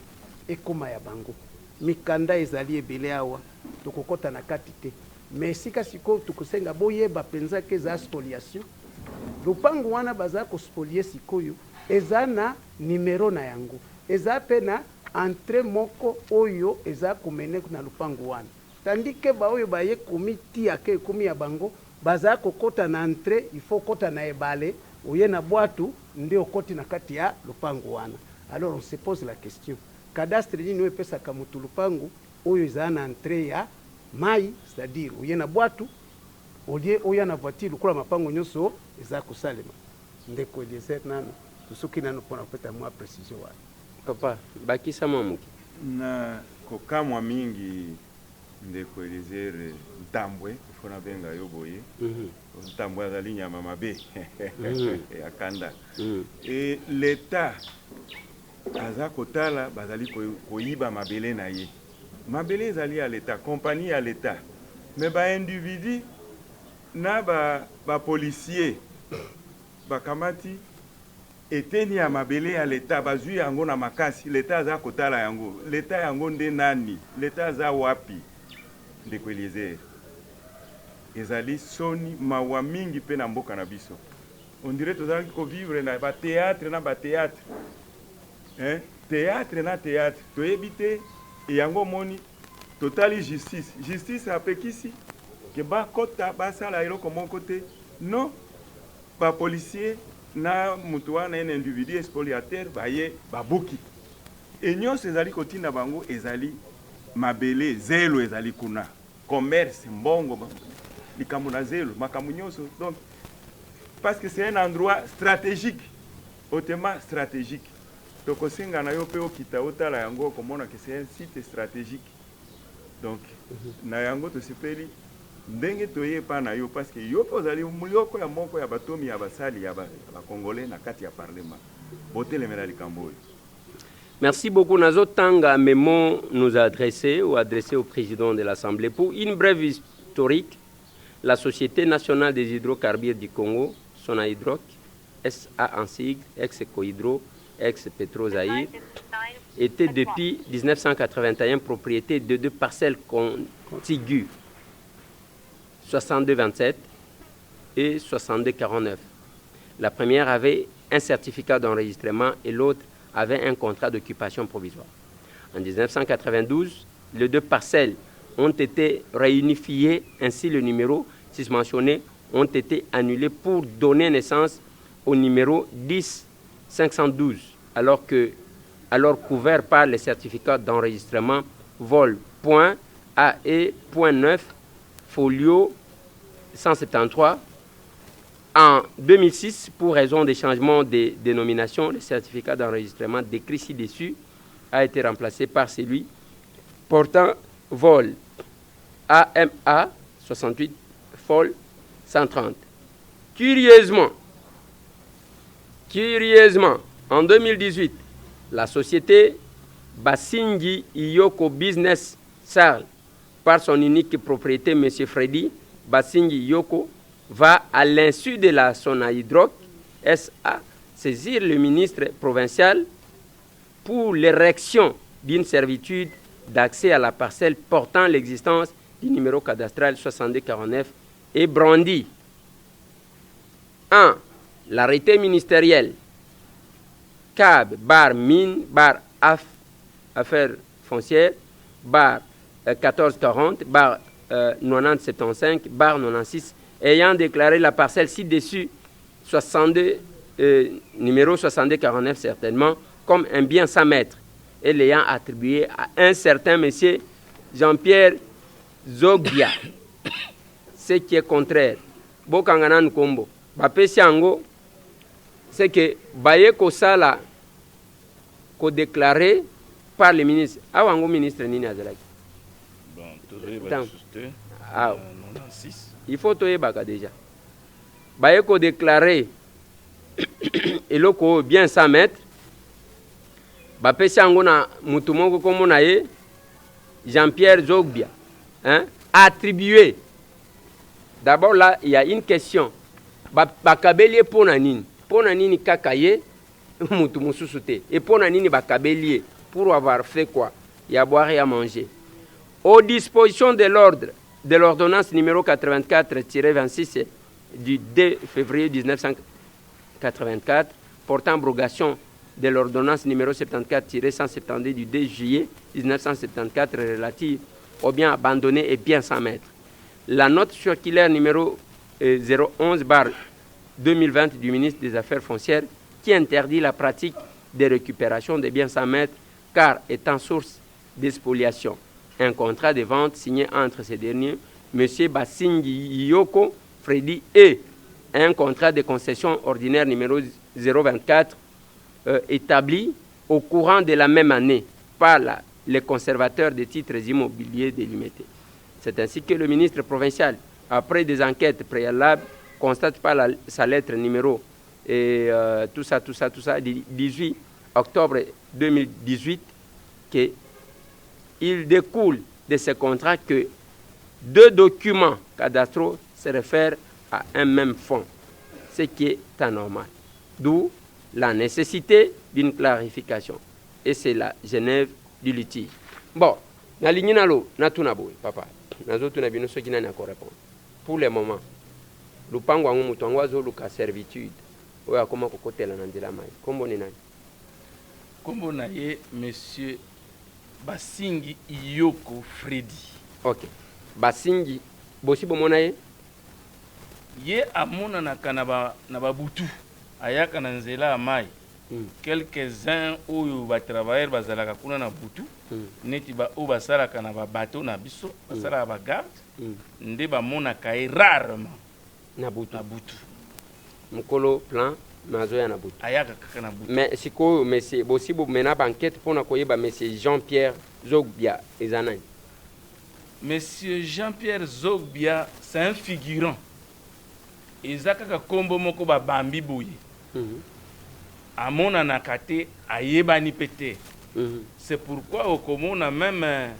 S14: ekoma ya bango. Mikanda ezali ebele awa tokokota na kati te. Mais sika siko tukosenga boyeba penza ke za spoliation. Lupango wana baza ko spolier sikoyo eza na numero na yango eza pe na entrée moko oyo eza komene na lupango wana tandis que ba oyo baye komiti ake komi ya bango baza kokota na entrée il faut kota na ebale oye na bwatu nde okoti na kati ya lupango wana. Alors on se pose la question cadastre nini epesa ka mutu lupango oyo eza na entrée ya mai, c'est-à-dire oye na bwatu olie oya na voiture lokola mapango nyonso eza kosalema ndeko Eliezer nano tosoki nano mpona kopeta mwa précision wana.
S3: Papa bakisa mamuki
S15: na kokamwa mingi ndeko Eliezer ntambwe fona benga yo boye ntambwe azali nyama mabe akanda et l'état aza kotala bazali koyiba mabele na ye mabele ezali ya l'état compagnie ya l'état mais ba individu na ba policier bakamati eteni ya mabele ya l'état bazui yango na makasi l'état aza kotala yango l'état yango nde nani l'état aza wapi ndeko Eliezer ezali soni mawa mingi pe na mboka na biso on dirait tozalaki kovivre na batéâtre na batéâtre théâtre na théâtre toyebi te yango moni totali justice apekisi que bakota basala eloko moko te non bapolicier na mutu wana un individu spoliateur baye babuki et nyonso ezali kotinda bango ezali mabele zelo ezali kuna commerce mbongo likambo na zelo makambo nyonso donc parce que c'est un endroit stratégique hautement stratégique tokosenga na yo mpe okita otala yango komona que c'est un site stratégique donc na yango tosepeli ndenge toyepa na yo parce que yo mpe ozali moko ya moko ya batomi ya basali ya bakongolais na kati ya parlement botelemela likambo oyo.
S3: Merci beaucoup. Nazo Tanga Memo nous a adressé ou adressé au président de l'Assemblée pour une brève historique. La Société nationale des hydrocarbures du Congo, Sonahydrac, SA en sigle, ex-Cohydro, ex-Petro-Zaïre, était depuis 1981 propriété de 2 parcelles contiguës, 62-27 et 62-49. La première avait un certificat d'enregistrement et l'autre avait un contrat d'occupation provisoire. En 1992, les 2 parcelles ont été réunifiées, ainsi le numéro susmentionné ont été annulés pour donner naissance au numéro 10-512, alors couvert par les certificats d'enregistrement vol.AE.9, folio 173. En 2006, pour raison des changements de dénomination, le certificat d'enregistrement décrit ci-dessus a été remplacé par celui portant vol AMA 68 FOL 130. Curieusement, en 2018, la société Basingi Iyoko Business Sarl, par son unique propriété, M. Freddy Basingi Iyoko, va, à l'insu de la Sonahydrac SA, saisir le ministre provincial pour l'érection d'une servitude d'accès à la parcelle portant l'existence du numéro cadastral 6249 et brandit 1. L'arrêté ministériel CAB bar mine bar affaires foncières bar 1440 bar 9075 bar 96 ayant déclaré la parcelle ci-dessus, numéro 6249 certainement, comme un bien sans maître, et l'ayant attribué à un certain monsieur Jean-Pierre Zogbia, ce qui est contraire. Bokanganan Kombo, Bapesiango, c'est que Baye Kosala, ko déclaré par le ministre, Awango ministre Nini Azalaki.
S13: Bon, toujours
S3: ah. Il faut toyer baka déjà. Baye ko déclaré et loko bien 100 mètres. Bapesi yango na mutu moko kombo na ye Jean-Pierre Zogbia, hein, attribué. D'abord là, il y a une question. Bakabelie pona nini kakaye mutu mususu te. Et pona nini bakabelie pour avoir fait quoi? Il y a boire et à manger. Aux dispositions de l'ordre de l'ordonnance numéro 84-26 du 2 février 1984 portant abrogation de l'ordonnance numéro 74-172 du 2 juillet 1974 relative aux biens abandonnés et biens sans maître. La note circulaire numéro 011/2020 du ministre des Affaires foncières qui interdit la pratique de récupération des biens sans maître car étant source d'expoliation. Un contrat de vente signé entre ces derniers, M. Basingi Iyoko Freddy, et un contrat de concession ordinaire numéro 024 établi au courant de la même année par les conservateurs des titres immobiliers délimités. C'est ainsi que le ministre provincial, après des enquêtes préalables, constate par sa lettre numéro tout ça, du 18 octobre 2018 que il découle de ce contrat que 2 documents cadastraux se réfèrent à un même fonds, ce qui est anormal. D'où la nécessité d'une clarification. Et c'est la Genève du litige. Bon, na ligne nalo, na tunaboy, papa. Nazo tunabino soki nani ako répondre. Pour le moment, lupango wangu mutu wazo luka servitude. Oya akoma kokotela na ndela mai. Kombo ni nani?
S13: Kombo na ye monsieur Basingi Iyoko Freddy.
S3: Ok. Basingi, bosi bomona ye?
S13: Ye amona na babutu. Ayaka na nzela ya mai. quelques-uns oyo batravailleur bazalaka kuna na butu neti oyo basalaka na babateau na biso basalaka bagarde nde bamonaka ye rarement
S3: na butu mokolo plan mazoya na butu
S13: ayaka kaka na butu.
S3: mais sikoyo monsieur bosi bomena banquête mpona koyeba monsieur Jean-Pierre Zogbia eza nani?
S13: Monsieur Jean-Pierre Zogbia c'est un figurant eza kaka kombo moko babambi boye amonanaka te ayebani pe te. C'est pourquoi okomona même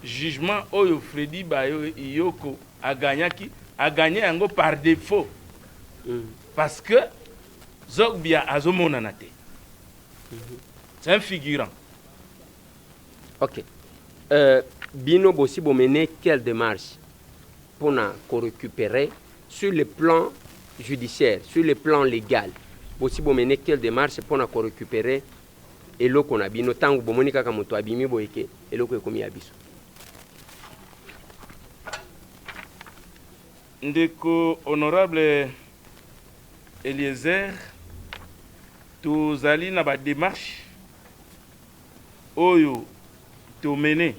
S13: jugement oyo Freddy Bayo Iyoko a gagné yango par défaut parce que Zogbia azomonana te. C'est un figurant.
S3: Ok. Bino bosi bomene quelle démarche pour récupérer sur le plan judiciaire, sur le plan légal? Bosi bomene quelle démarche pour récupérer eloko na bino tangu bomoni kaka moto abimi boyeke eloko ekomi ya biso?
S13: Ndeko honorable Eliezer, tozali na ba démarche oyo tomene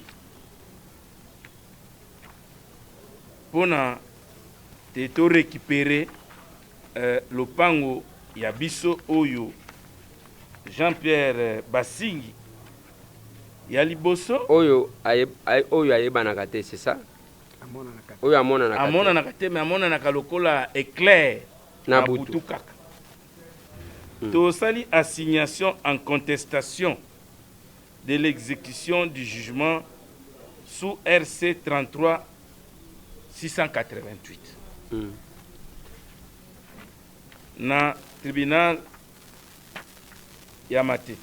S13: pona te récupérer lopango ya biso oyo Jean-Pierre Basingi ya liboso
S3: oyo ayebanaka te, c'est ça? Oyo
S13: amonanaka te, mais amonanaka lokola éclair na butu kaka. Tosali assignation en contestation de l'exécution du jugement sous RC 33 688 na tribunal ya Matete.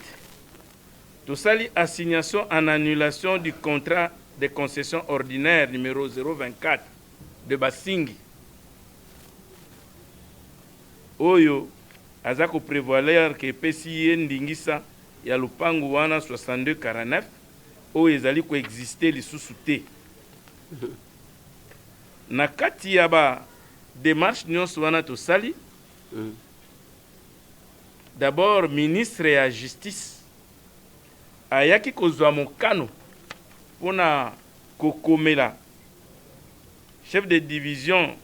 S13: Tosali assignation en annulation du contrat de concession ordinaire numéro 024 de Basingi oyo azako prévoir que pesi ye ndingisa ya lupangu wana 6249 oyo ezali ko exister lisusu te. Na kati ya ba démarche nyonso wana tosali d'abord ministre ya justice ayaki kozwa mokano pona kokomela chef de division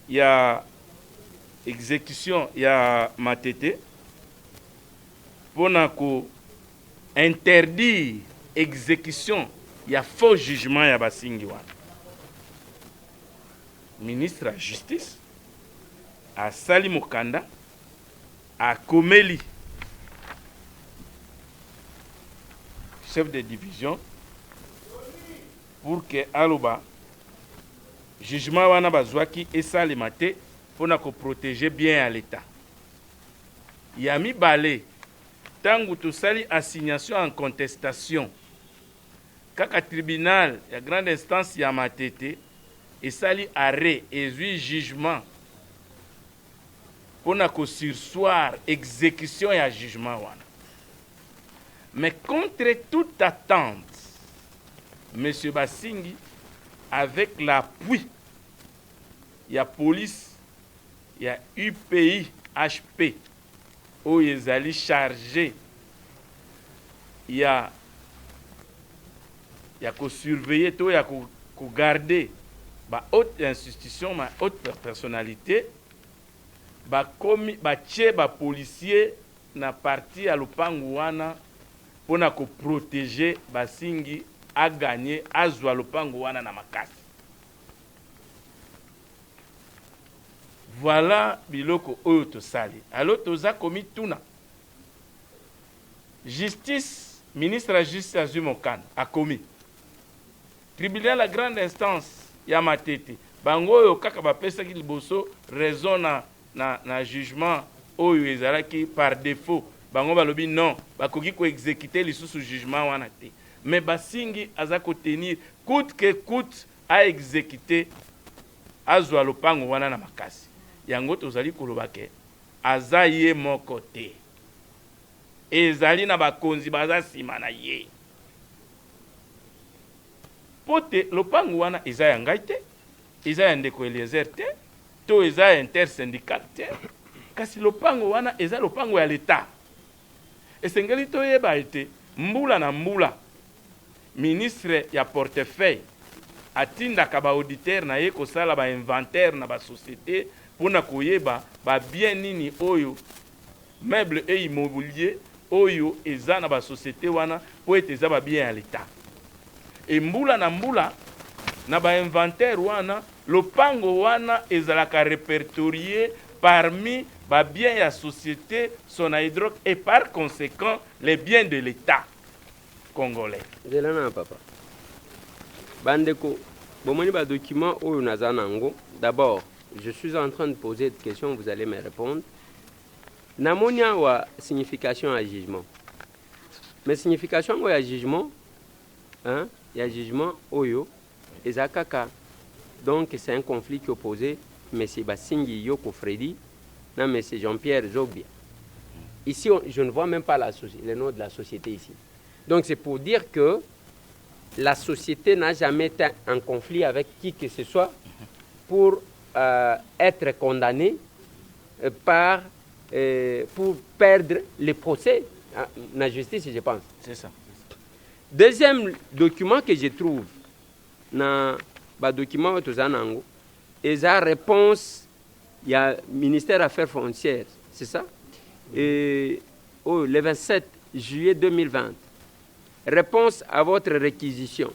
S13: ya exécution ya Matete pona ko interdire exécution ya faux jugement ya Basingi wana. Ministre ya justice asali mokanda akomeli chef de division pour que aloba jugement wana bazwaki esalema te pona ko protéger bien à l'état. Ya mibale tangu tosali assignation en contestation kaka tribunal ya grande instance ya Matete esali arrêt ezui jugement pona ko sursoir exécution ya jugement wana. Mais contre toute attente, M. Basingi, avec l'appui, il y a police, il y a UPI, HP, où ils allaient charger, il y a qu'à surveiller, il y a qu'à garder, ma haute institution, ma haute personnalité, commis, policier, na parti à l'Opangouana, pour protéger Basingi a gagné azwa lopango wana na makasi. Voilà biloko oyo tosali. Alors toza komi tuna. Justice, ministre de la justice azwi mokano a komi. Tribunal la grande instance ya Matete. Bango oyo kaka bapesaki liboso raison na jugement oyo ezalaki par défaut. Bango balobi non, bakoki ko exécuter lisusu jugement wana te. Mais Basingi aza ko tenir coûte que coûte à exécuter azwa lopango wana na makasi. Yango tozali koloba ke aza ye moko te. Ezali na bakonzi baza sima na ye. Pote lopango wana eza ya ngai te, eza ya ndeko Eliezer te, to eza ya intersyndical te. kasi lopango wana eza lopango ya l'État. Esengeli toyeba ete mbula na mbula ministre ya portefeuille atindaka ba auditeur na ye kosala ba inventaire na ba société pona koyeba ba bien nini oyo meuble et immobilier oyo eza na ba société wana po ete eza ba bien ya l'État. E mbula na mbula na ba inventaire wana lopango wana ezalaka répertorié parmi ba bien ya société Sonaidroc et par conséquent les biens de l'État congolais.
S3: Zelana papa. Bandeko, bomoni ba document oyo nazanango. D'abord, je suis en train de poser des questions, vous allez me répondre. Namonia wa signification à jugement. Mais signification wa jugement, hein, il y a jugement oyo ezakaka. Donc c'est un conflit qui opposait M. Basingi Yoko Freddy et M. Jean-Pierre Zobia. Ici, je ne vois même pas le nom de la société ici. Donc c'est pour dire que la société n'a jamais été en conflit avec qui que ce soit pour être condamnée pour perdre le procès dans la justice, je pense.
S13: C'est ça.
S3: Deuxième document que je trouve dans le document et sa réponse, il y a le ministère des Affaires foncières, c'est ça? Et le 27 juillet 2020. Réponse à votre réquisition.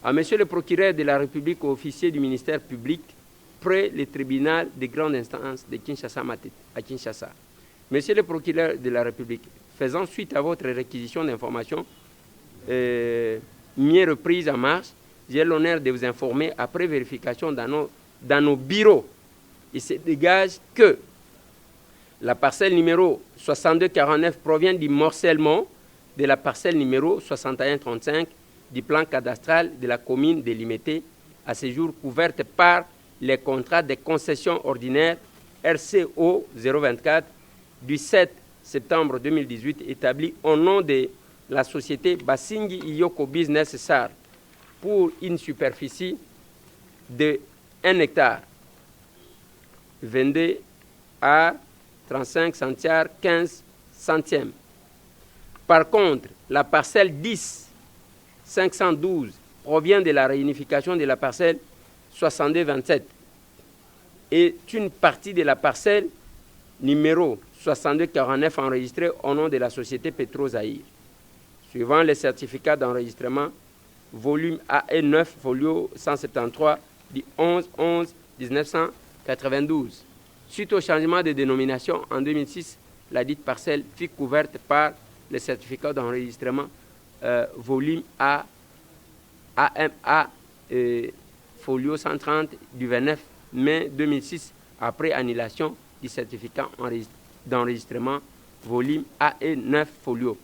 S3: À Monsieur le procureur de la République, officier du ministère public, près le tribunal de grande instance de Kinshasa à Kinshasa. Monsieur le procureur de la République, faisant suite à votre réquisition d'informations mieux reprise en marche, j'ai l'honneur de vous informer, après vérification dans nos bureaux, il se dégage que la parcelle numéro 6249 provient du morcellement de la parcelle numéro 6135 du plan cadastral de la commune de Limité, à ce jour couverte par les contrats de concession ordinaire RCO 024 du 7 septembre 2018 établi au nom de la société Basingi Iyoko Business SAR pour une superficie de 1 hectare, 22 à 35 centiaires 15 centièmes. Par contre, la parcelle 10 512 provient de la réunification de la parcelle 6227 et une partie de la parcelle numéro 6249 enregistrée au nom de la société Petro-Zahir. Suivant les certificats d'enregistrement, volume AE9, folio 173 du 11-11-1992. Suite au changement de dénomination en 2006, la dite parcelle fut couverte par le certificat d'enregistrement volume AMA folio 130 du 29 mai 2006 après annulation du certificat d'enregistrement volume AE9 folio.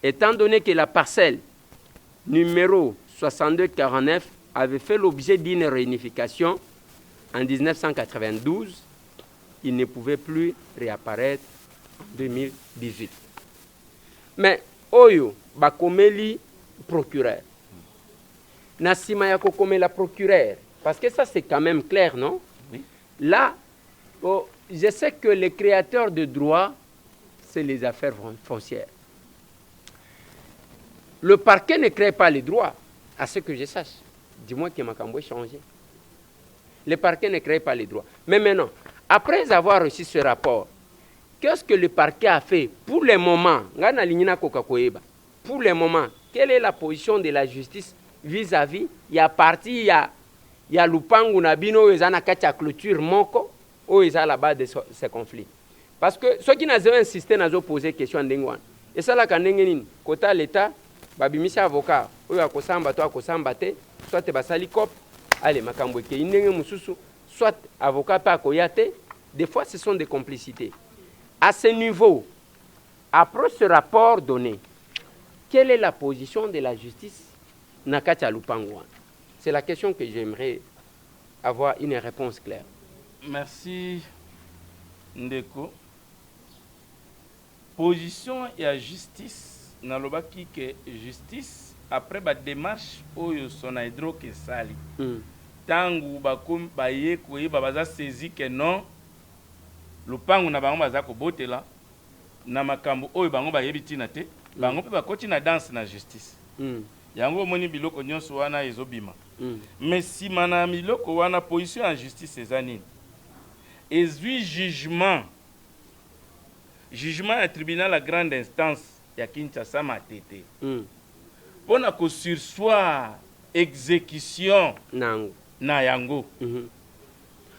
S3: Étant donné que la parcelle numéro 6249 avait fait l'objet d'une réunification en 1992, il ne pouvait plus réapparaître en 2018. Mais Oyo bakomeli procureur. Nasima ya kokomela procureur. Parce que ça c'est quand même clair, non? Oui. Là, je sais que les créateurs de droit, c'est les affaires foncières. Le parquet ne crée pas les droits, à ce que je sache. Dis-moi que Makambo est changé. Le parquet ne crée pas les droits. Mais maintenant, après avoir reçu ce rapport, qu'est-ce que le parquet a fait pour le moment? Pour le moment, quelle est la position de la justice vis-à-vis? Il y a parti, il y a Lupangu Nabino, il y a clôture Moko, où il y a là-bas de ces conflits. Parce que ceux qui n'ont insisté, n'ont posé question à Ndengwan. Et ça, là, quand côté l'État, babimisi avocat, ou à Kosamba, toi, Kosambate, soit basali cop, allez, Makamboueke, soit avocat pas Koyate, des fois ce sont des complicités. À ce niveau, après ce rapport donné, quelle est la position de la justice Nakacha Lupangwa? C'est la question que j'aimerais avoir une réponse claire.
S13: Merci, Ndeko. Position et la justice, nalobaki que justice, après la démarche, oyo Sonaidroc et Sali. Tangu baye koye babaza saisi que non, lupango na bango baza kobotela na makambo oyo bango bayebi ntina te bango mpe bakoti na danse na justice yango omoni biloko nyonso wana ezobima mais nsima na biloko wana position ya justice eza nini ezwi jugement ya tribunal ya grande instance ya Kinshasa Matete mpona kosursoir exécution na yango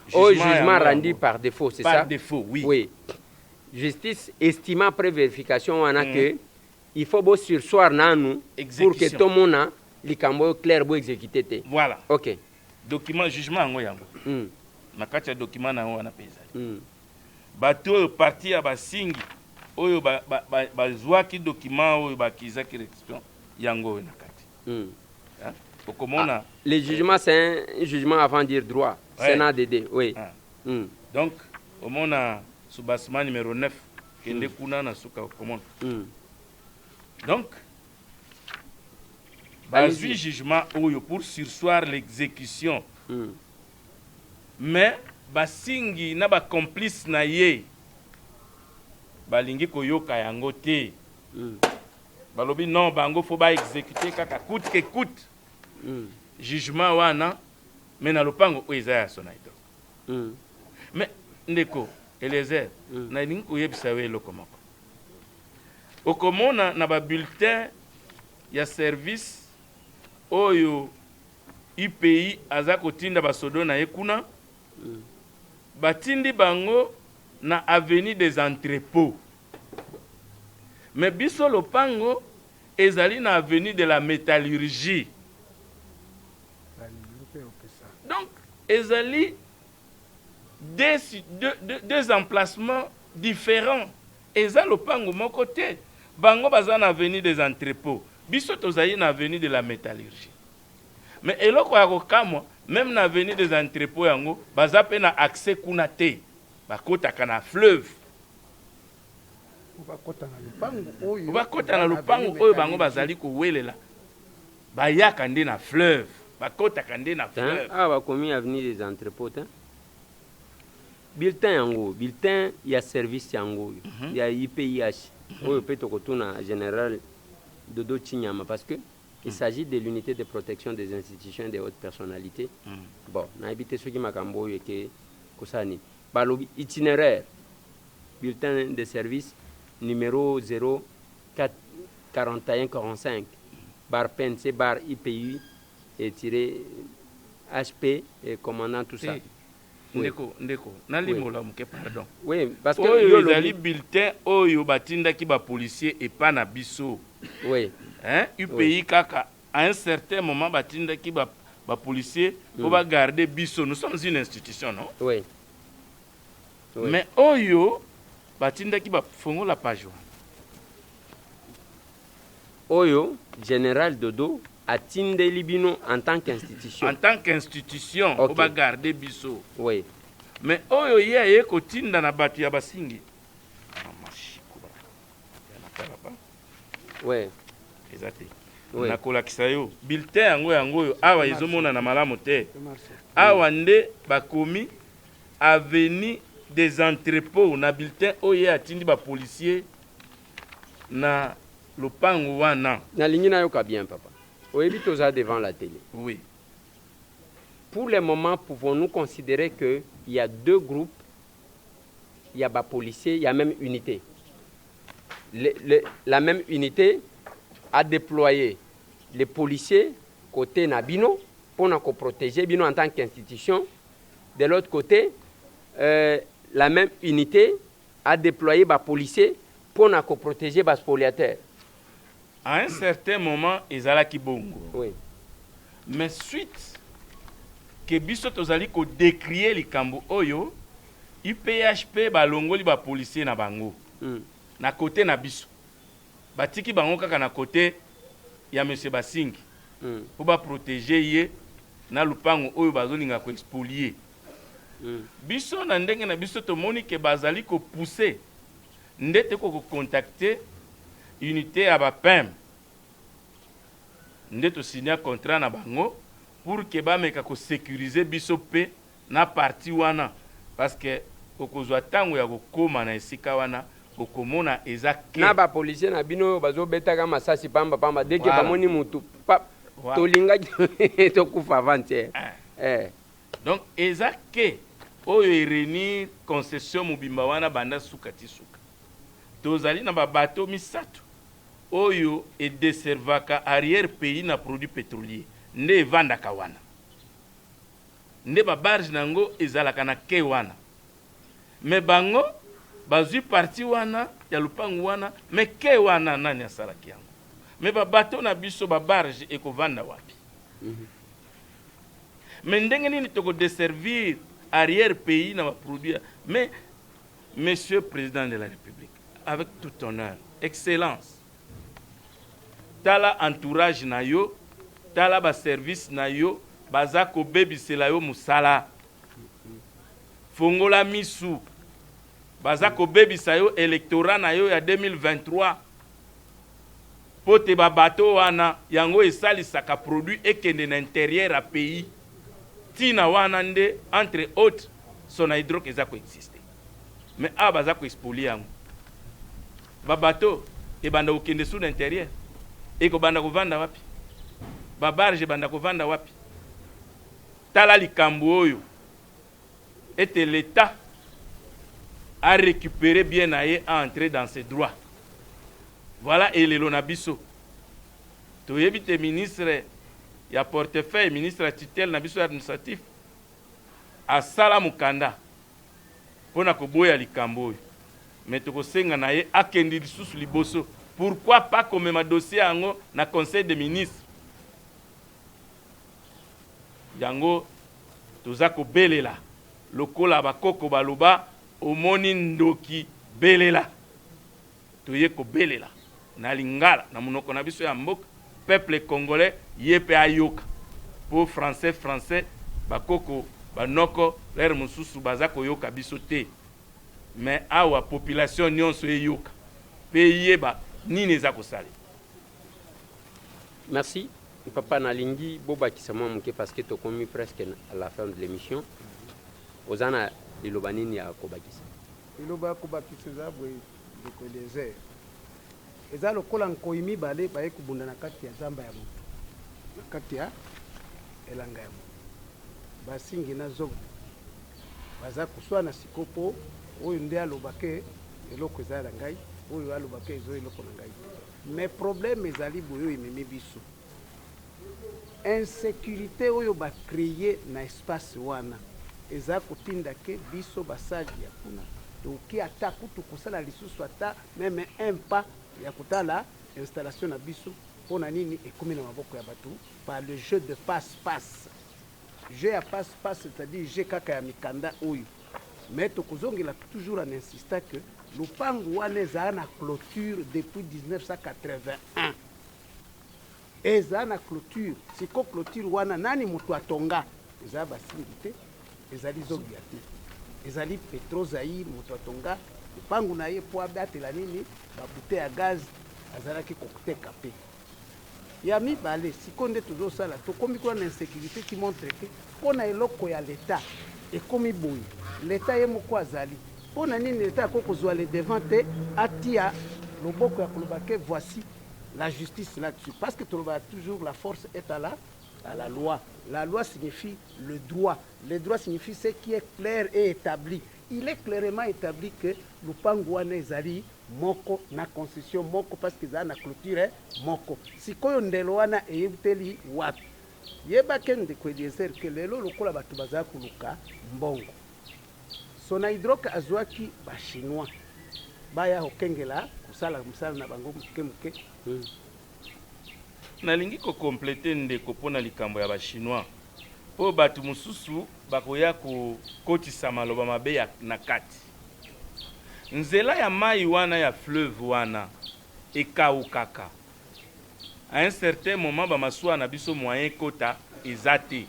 S3: jugement rendu par défaut, c'est ça?
S13: Par défaut, oui.
S3: Oui. Justice estima après vérification wana que il faut beau sursoir nanu pour que tout le monde likambo clair bo exécuter.
S13: Voilà.
S3: OK.
S13: Document jugement ngo yango. Na kati ya document na wana peza. Bato parti ya basingi oyo bazwaki document oyo bakizaki réaction yango na kati. Okomona
S3: le jugement c'est un jugement avant dire droit. Sénat DD, oui.
S13: Donc, au monde sous bassement numéro 9, qui est na suka commande. Donc, basui jugement pour sursoir l'exécution. Mais basingi na ba complice na ye balingi koyoka yango te. Balobi non bango faut ba exécuter kaka coûte que coûte. Jugement wana mais na lupango oyo eza ya Sonaidroc. Mais ndeko Eliezer nalingi koyebisa yo eloko moko okomona na babulletin ya service oyo IPI aza kotinda basodo na ye kuna batindi bango na avenue des entrepôts mais biso lopango ezali na avenue de la métallurgie. Donc, ezali deux emplacements différents. Eza lopango mon côté. Bango baza na avenue des entrepôts. Biso tozali na avenue de la métallurgie. Mais eloko ya kokamwa même na avenue des entrepôts yango baza pe na accès kuna te. Bakotaka na fleuve.
S14: Bakota na lupango
S13: oyo bango bazali kowelela. Bayaka nde na fleuve. Bakotaka nde na fleuve.
S3: Bakomi avenue des entrepôts. Bulletin yango, bulletin ya service yango, ya IPIH. Oyo pe tokotuna général Dodo Chinyama parce que il s'agit de l'unité de protection des institutions et des hautes personnalités. Bon, na habité ceux qui makambo yo ke kosani. Balobi itinéraire. Bulletin de service numéro 044145 bar PNC bar IPI et tiré HP et commandant tout ça.
S13: Ndeko nalimola muke pardon.
S3: Oui, parce que
S13: yo ezali bulletin oyo batindaki ba policier et pas na biso.
S3: Oui.
S13: Hein? UPI kaka à un certain moment batindaki ba policier pour ba garder biso. Nous sommes une institution, non?
S3: Oui.
S13: Mais oyo batindaki ba fongo la page.
S3: Oyo général Dodo atinde libino en tant qu'institution.
S13: En tant qu'institution, on va garder biso.
S3: Oui.
S13: Mais oyo ye kotinda na batu ya basingi.
S3: Oui.
S13: Exactement. Na kolakisa yo bulletin yango yo awa ezomona na malamu te. Awa nde bakomi avenue des entrepôts na bulletin oyo atindi ba policier na lopango wana.
S3: Na lingina yo ka bien papa. Oui, devant la télé.
S13: Oui.
S3: Pour le moment, pouvons-nous considérer qu'il y a deux groupes, il y a des policiers, il y a même unité. La même unité a déployé les policiers côté Nabino pour nous protéger Bino en tant qu'institution. De l'autre côté, la même unité a déployé les policiers pour nous protéger les spoliateurs.
S13: À un certain moment, ils allaient qui bongo.
S3: Oui.
S13: Mais suite que biso tozali ko décrier les kambo oyo, IPHP balongoli ba policier na bango. Na côté na biso. Batiki bango kaka na côté ya monsieur Basingi. Pour ba protéger ye na lupango oyo bazolinga ko expolier. Biso na ndenge na biso to moni ke bazali ko pousser ndete ko contacter unité à Bapem. Nous avons signé un contrat na bango pour que ba meka ko sécuriser biso pe na parti wana parce que okozwa ntango ya kokóma na esika wana okomona eza ke
S3: na bapolisier na bino bazobetaka masasi pamba deke bamoni mutu tolingaki tokufa avant-hier.
S13: Donc eza ke oyo erenir concession mobimba wana banda suka ti suka tozali na babato misato oyo edeservaka arrière pays na produit pétrolier nde evandaka wana nde babarge nango ezalaka na ke wana me bango bazwi parti wana ya lupangu wana me ke wana nani asalaki yango me babato na biso babarge ekovanda wapi me ndenge nini tokodeservir arrière pays na baproduit mais monsieur président de la république avec tout honneur excellence tala entourage na yo tala baservice na yo baza kobebisela yo musala fongola misu baza kobebisa yo électorat na yo ya 2023 pote babato wana yango esalisaka produit ekende na intérieur à pays tina wana nde entre autres Sonaidroc eza koexiste mais a baza koexpolie yango babato ebanda kokende sous l'intérieur ekobanda kovanda wapi babarge ebanda kovanda wapi tala likambo oyo ete l'état a récupéré bien naye à entrer dans ses droits voilà elelo na biso toyebi te ministre ya portefeuille ministre tutelle na biso administratif asala mukanda pona koboya likambo oyo mais tokosenga na ye akendi lisusu liboso pourquoi pas komema dossier yango na conseil des ministres yango toza kobelela lokola bakoko baloba omoni ndoki belela toye kobelela na lingala na monoko na biso ya mboka peuple congolais yepe ayoka pour français bakoko banoko lere mususu baza koyoka biso te mais awa population nyonso eyoka pe yeba nini eza kosala.
S3: Merci papa nalingi bobakisa mwa muke parce que tokomi presque à la fin de l'émission ozana liloba nini ya kobakisa
S14: liloba kobakisa eza boye dekolezer eza lokola nkoi mibale baye kubunda na kati ya zamba ya moto na kati ya elanga ya moto basingi na zogo baza kuswana sikopo oyo nde alobake eloko eza na ngai oyo alobake ezo eloko na ngai mais problème ezali boyo ememi biso insécurité oyo bacréer na espace wana eza kotinda ke biso basali ya kuna toki ata kutu kosala lisusu ata meme un pas ya kotala installation na biso mpona nini ekomi na maboko ya bato par le jeu de passe-passe jeu ya passe-passe c'est-à-dire jeu kaka ya mikanda oyo mais tokozongela toujours en insistant que lupangu wana ezala na clôture depuis 1981 eza na clôture siko clôture wana nani moto atonga eza basingi te ezali zogia te ezali Petro Zaïre moto atonga lupangu na ye po abatela nini babute ya gaz azalaki kokuteka pe ya mibale siko nde tozosala tokomi kuna na insécurité qui montre ke mpona eloko ya leta ekomi boye leta ye moko azali mpona nini leta akokozwa le devant te atia loboko ya koloba ke voici la justice là-dessus parce que toloba toujours la force est à la loi. La loi signifie le droit signifie ce qui est clair et établi. Il est clairement établi que lupangu wana ezali moko na concession moko parce que za na clôture moko sikoyo ndelo wana eyebuteli wapi yeba kende kweliezer ke lelo lokola bato baza kuluka mbongo Sonaidroc azwaki ba chinois baya hokengela kusala musala na bango muke
S13: nalingi kokomplete ndeko mpona likambo ya bachinois mpo bato mosusu bakoya kokotisa maloba mabe na kati nzela ya mai wana ya fleuve wana ekawukaka à un certain moment bamasuwa na biso moyen kota eza te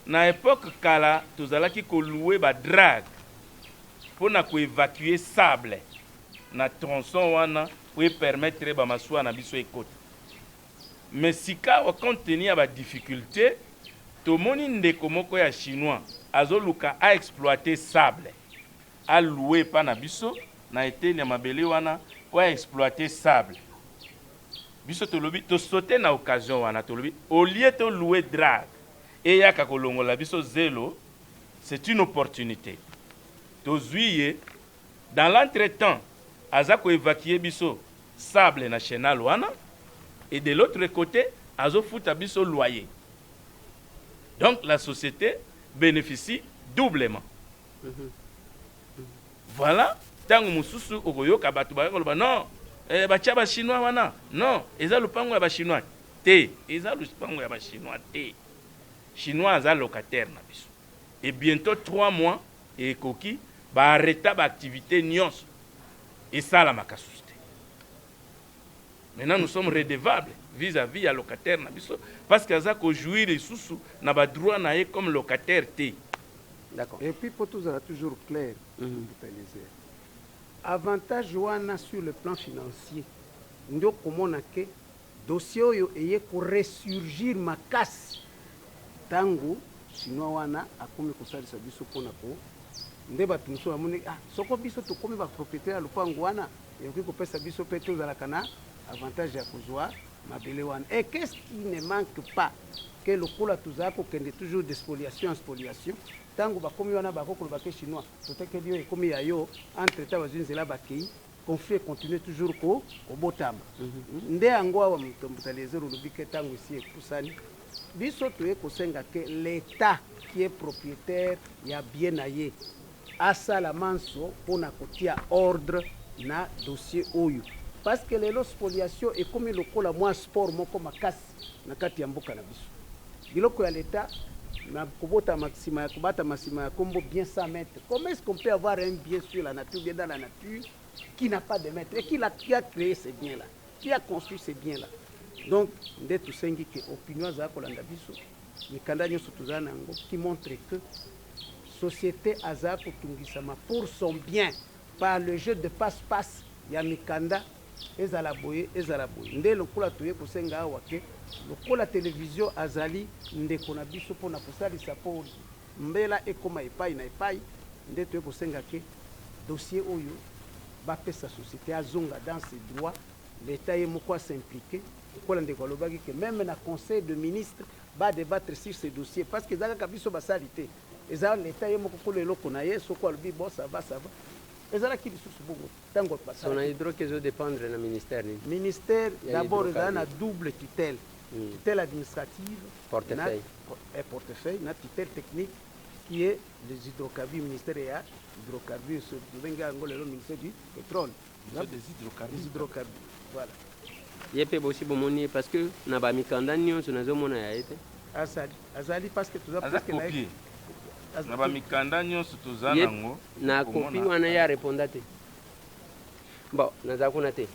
S13: na époque kala tozalaki koluwe badrague mpona koévacue sable na tronçon wana po epermettre bamasuwa na biso ekota mais sika wa contenu ya badifficulté tomoni ndeko moko ya chinois azoluka a exploiter sable alloué pa na biso na eteni ya mabele wana po exploiter sable. Biso tolobi to sauter na occasion wana tolobi au lieu de louer drag et yaka kolongola biso zelo, c'est une opportunité. Tozuye dans l'entretemps azako évacuer biso sable national wana et de l'autre côté azo futa biso loyer. Donc la société bénéficie doublement. Voilà, tango mususu okoyoka batu ba non, bacha ba chinois wana. Non, eza lupango ya ba chinois. Te, eza lupango ya ba chinois te. Chinois aza locataire na biso. Et bientôt 3 mois et koki ba arrêter ba activité nyonso. Et ça la makasuste. Maintenant nous sommes redevables vis-à-vis à locataire na biso parce que aza ko jouir lisusu na ba droit na ye comme locataire te.
S14: D'accord. Et puis pour tout ça toujours clair. Avantage wana sur le plan financier. Ndio komona ke dossier oyo eye ko ressurgir makasi. Tango chinois wana akomi kosalisa biso pona ko ndeba tunso amone soko biso to komi ba propriétaire ya lupango wana yoki ko pesa biso pe to zala kana avantage ya kozwa mabele wana. Et qu'est-ce qui ne manque pas que le kola tuzako kende toujours de spoliation en spoliation tango ba komi wana ba ko ba ke chinois to teke dio komi ya yo entre ta bazine zela ba kei conflit continue toujours ko botama nde ango wa mtombutalezero lubike tango ici ekusani biso toye kosenga ke l'État qui est propriétaire ya bien aye asala manso pona kotia ordre na dossier oyo parce que lelo spoliation est comme lokola moi sport moko makasi na kati ya mboka na biso biloko ya l'État na kobota maxima ya kobata masima ya kombo bien 100 mètres. Comment est-ce qu'on peut avoir un bien sur la nature, bien dans la nature qui n'a pas de maître et qui a créé ces biens là, qui a construit ces biens là. Donc nde tusengi ke opinion za kolanda biso mikanda nyoso tuzana ngo qui montre que société aza kotungisama pour son bien par le jeu de passe-passe ya mikanda ezala boye nde lokola toye kosenga awa ke lokola télévision azali ndeko na biso pona kosalisa po mbela ekoma epai na epai nde toye kosenga ke dossier oyo bapesa société azonga dans ses droits l'État est moko s'impliquer kola ndeko alobaki que même na conseil de ministre va débattre sur ces dossiers parce que zaka biso basalité ezala l'État est moko kola eloko na ye soko alobi bon ça va ezala ki lisusu bongo tango pasa
S3: son hydro que zo dépendre na ministère
S14: d'abord ezala na double tutelle tutelle administrative portefeuille na tutelle technique qui est les hydrocarbures ministère ya hydrocarbures benga ngolo le ministère du pétrole des hydrocarbures voilà
S3: yepe bosi bomoni parce que na ba mikanda nyonso nazomona ya ete
S14: azali parce que tuza presque
S13: na ba mikanda nyonso tuza nango
S3: na kopi wana ya répondre te bon naza kuna te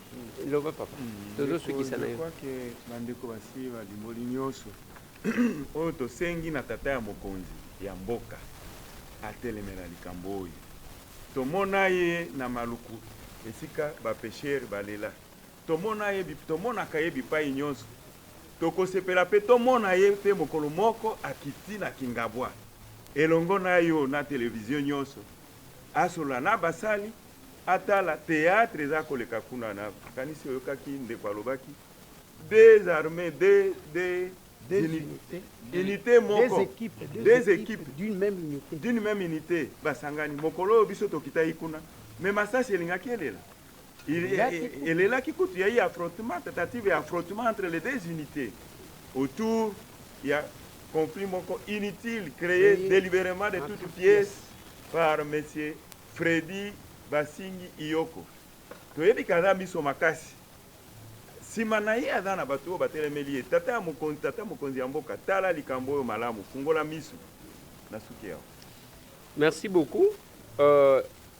S3: loba papa tozo sukisa na yo
S15: kwa ke bandeko basi ba limoli nyonso oyo tosengi na tata ya mokonzi ya mboka atelemela likambo oyo tomona ye na maluku esika bapeshere balela tomonaka ye bipai nyonso tokosepela mpe tomona ye mpe mokolo moko akiti na kingabwa elongo na yo na televizio nyonso asola na basali atala théâtre eza koleka kuna na kanisi oyokaki ndeko alobaki des armées des unités moko des équipes
S14: d'une même unité
S15: basangani mokolo oyo biso tokitaki kuna me masasi elingaki elela elelaki kutu ya affrontement tentative ya affrontement entre les deux unités autour ya conflit moko inutile créé délibérément de toutes pièces par monsieur Freddy Basingi Iyoko toyebi kaza miso makasi sima na ye aza na bato oyo batelemeli ye tata mokonzi ya mboka tala likambo oyo malamu fungola miso na suki yao.
S3: Merci beaucoup.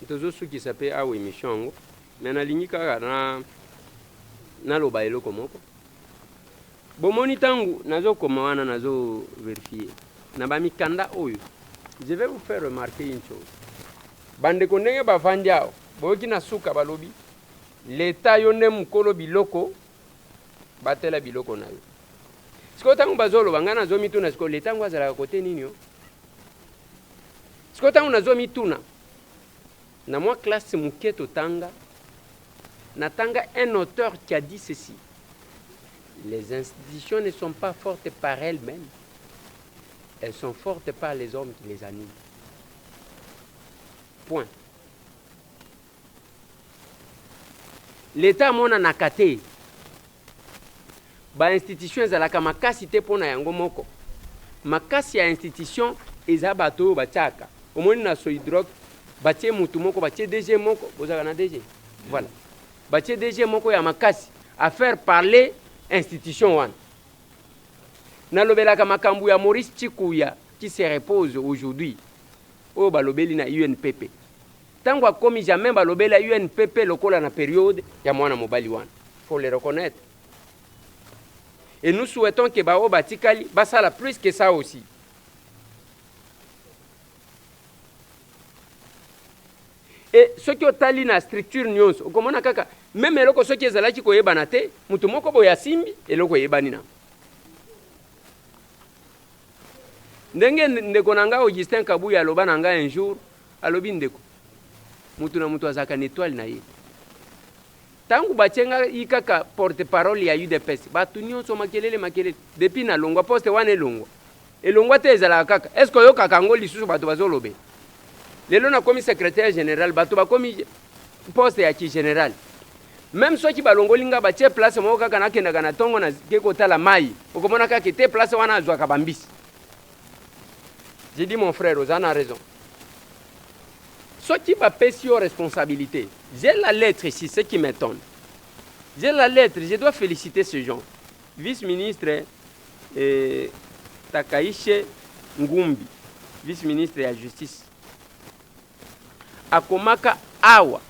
S3: Tozosukisa mpe awa émission yango me nalingi kaka naloba eloko moko bomoni ntango nazokoma wana nazoverifie na bamikanda oyo. Je vais vous faire remarquer une chose. Bandeko ndenge bavandi awo boyoki na suka balobi l'État yo nde mokolo biloko batela biloko na yo. Siko ntango bazoloba ngai nazomituna siko l'État ngo azalaka kote nini yo. Siko ntango nazomituna na moi classe muke totanga natanga un auteur qui a dit ceci: les institutions ne sont pas fortes par elles-mêmes, elles sont fortes par les hommes qui les animent. Point. L'État mona nakate ba institution ezalaka makasi te mpona yango moko. Makasi ya institution eza bato oyo batiaka omoni na Sohidroc batie mutu moko batie DG moko bozaka na DG voilà batie DG moko ya makasi à faire parler institution wana. Nalobelaka makambu ya Maurice Chikuya qui se repose aujourd'hui oyo balobeli na UNPP. Tango akomi jamais balobela UNPP lokola na période ya mwana mobali wana. Faut le reconnaître. Et nous souhaitons que bao batikali basala plus que ça aussi. Et ce qui otali na structure nyonso okomona kaka même eloko soki ezalaki koyebana te mutu moko boya simbi eloko yebani na. Ndenge ndeko nanga Augustin Kabuya aloba nanga un jour alobi ndeko mutu na mutu azaka na étoile na ye. Tangu bachenga ikaka porte-parole ya UDPS batu nyonso makelele depuis na longwa poste wana elongwa te ezala kaka est-ce que yo kaka ngo lisusu batu bazolobe lelo na komi secrétaire général batu bakomi poste ya ki général même soki balongolinga batie place moko kaka nakendaka na tongo na kekotala mai okomona kaka te place wana azwaka bambisi. J'ai dit mon frère Ozana a raison. Ce qui va pèser aux responsabilités. J'ai la lettre ici, ce qui m'étonne. J'ai la lettre, je dois féliciter ce gens. Vice-ministre Takaïche Ngumbi, vice-ministre de la Justice. Akomaka Awa,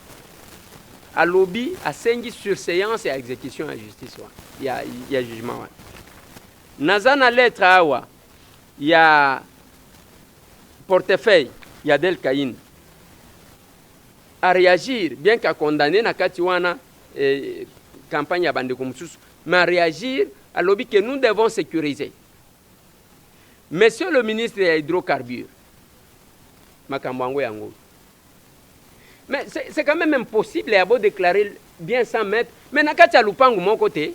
S3: à lobby, à sengi surséance et à exécution à la justice. Il y a jugement. Nazana lettre Awa, il y a portefeuille, il y a Del Caïn. À réagir, bien qu'à condamner na katiwana campagne à Bandeko Moussousou, mais à réagir à lobby que nous devons sécuriser. Monsieur le ministre des hydrocarbures, Makambango Yango. Mais c'est quand même impossible à déclarer bien 100 mètres. Mais Nakatia Lupangu, mon côté,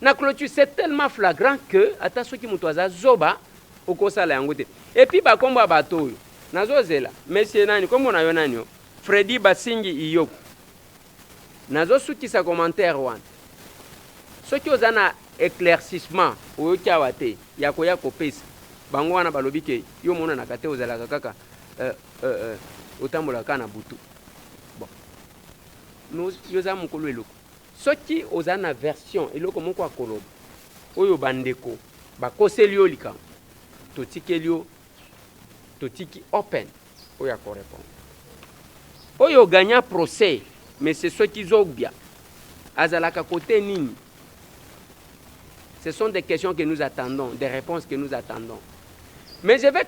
S3: na clôture, c'est tellement flagrant que, à ce qui m'outouaza, Zoba, au Kosala Yangote. Et puis, Bakomba Bato, Nazozela, Monsieur Nani, comme on a eu Freddy Basingi Iyoko. Nazo souki sa commentaire wan. Ce qui ont un éclaircissement au Kiawate, Yakoya Kopes, Bangwana Balobike, Yomona Nakate aux Alakaka, Otambolaka na Butu. Bon. Nous, Yosam Kolwelo. Ce qui ont une version, et le comment quoi Kolob, Oyo Bandeko, Bakoselio Lika, Totikelio, Totiki Open, Oya Korepon. Oyo gagnant procès, mais c'est ceux qui ont bien. Azalaka côté nini. Ce sont des questions que nous attendons, des réponses que nous attendons. Mais je vais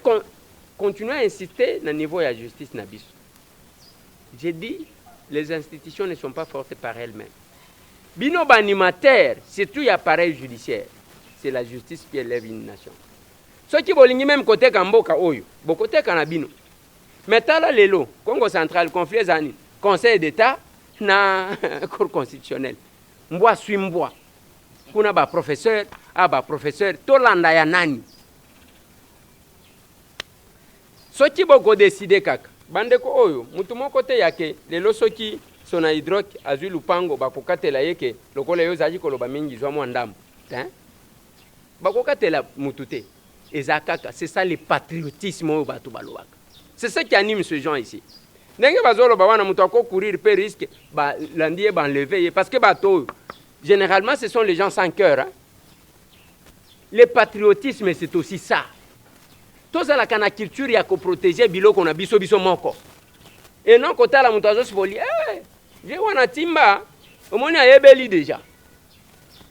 S3: continuer à insister au niveau de la justice Nabis. J'ai dit, les institutions ne sont pas fortes par elles-mêmes. Bino animateur, surtout l'appareil judiciaire, c'est la justice qui élève une nation. Ceux qui veulent même côté Kamboka Oyo, beaucoup côté Kanabino. Mais tala lelo, Congo central, conflit zani, Conseil d'État, na Cour constitutionnelle. Mboa suis mboa. Kuna ba professeur, professeur, tolanda ya nani. Soki boko décider kaka. Bandeko oyo, mutu moko te yake, lelo soki sona hydroc azui lupango bakokatela yeke, lokola yo zaji koloba mingi zwa mwandamu. Hein? Bakokatela mutu te. Ezakaka, c'est ça le patriotisme au batu balobaka. C'est ce qui anime ce gens ici. Ndenge bazolo bawana mutu ako courir pe risque ba landie ba enlever parce que bato généralement ce sont les gens sans cœur. Hein? Le patriotisme c'est aussi ça. Tout ça la kana culture ya ko protéger biloko na biso moko. Et non kotala mutu azo sifoli je wana timba omoni ayebeli déjà.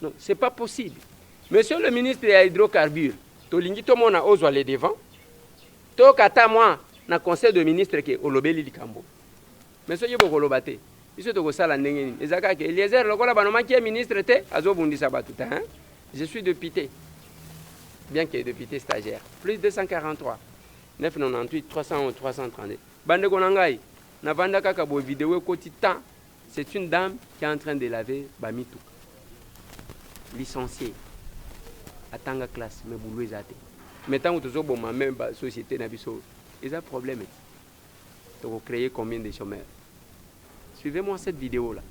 S3: Non, c'est pas possible. Monsieur le ministre des hydrocarbures, tolingi to mona ozwa les devant. To kata moi na conseil de ministre ke olobeli likambo. Mais soki bokoloba te. Biso to kosala ndenge nini. Ezaka ke Eliezer lokola banomaki ya ministre te azobundisa batuta hein. Je suis député. Bien que député stagiaire. Plus 243 998 311 332. Bande konangai. Navanda kaka bo vidéo quotidien. C'est une dame qui est en train de laver Bamitou. Licenciée. Atanga classe, mais boulou ezate. Maintenant, tu as bon même société nabiso. Ils ont un problème. Donc, vous créez combien de chômeurs? Suivez-moi cette vidéo-là.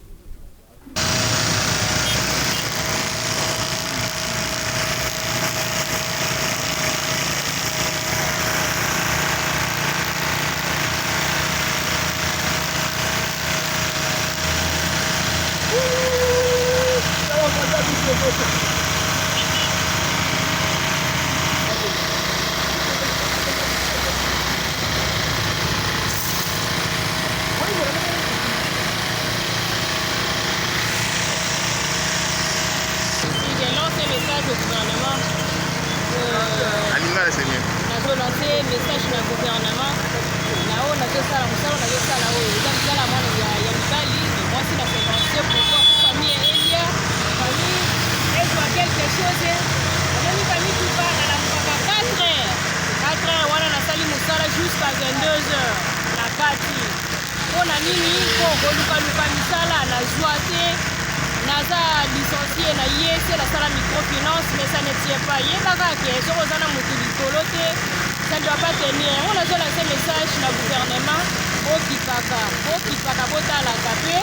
S10: Ça ne doit pas tenir. On a déjà lancé un message dans le gouvernement au Kipaka. Au Kipaka, la capé.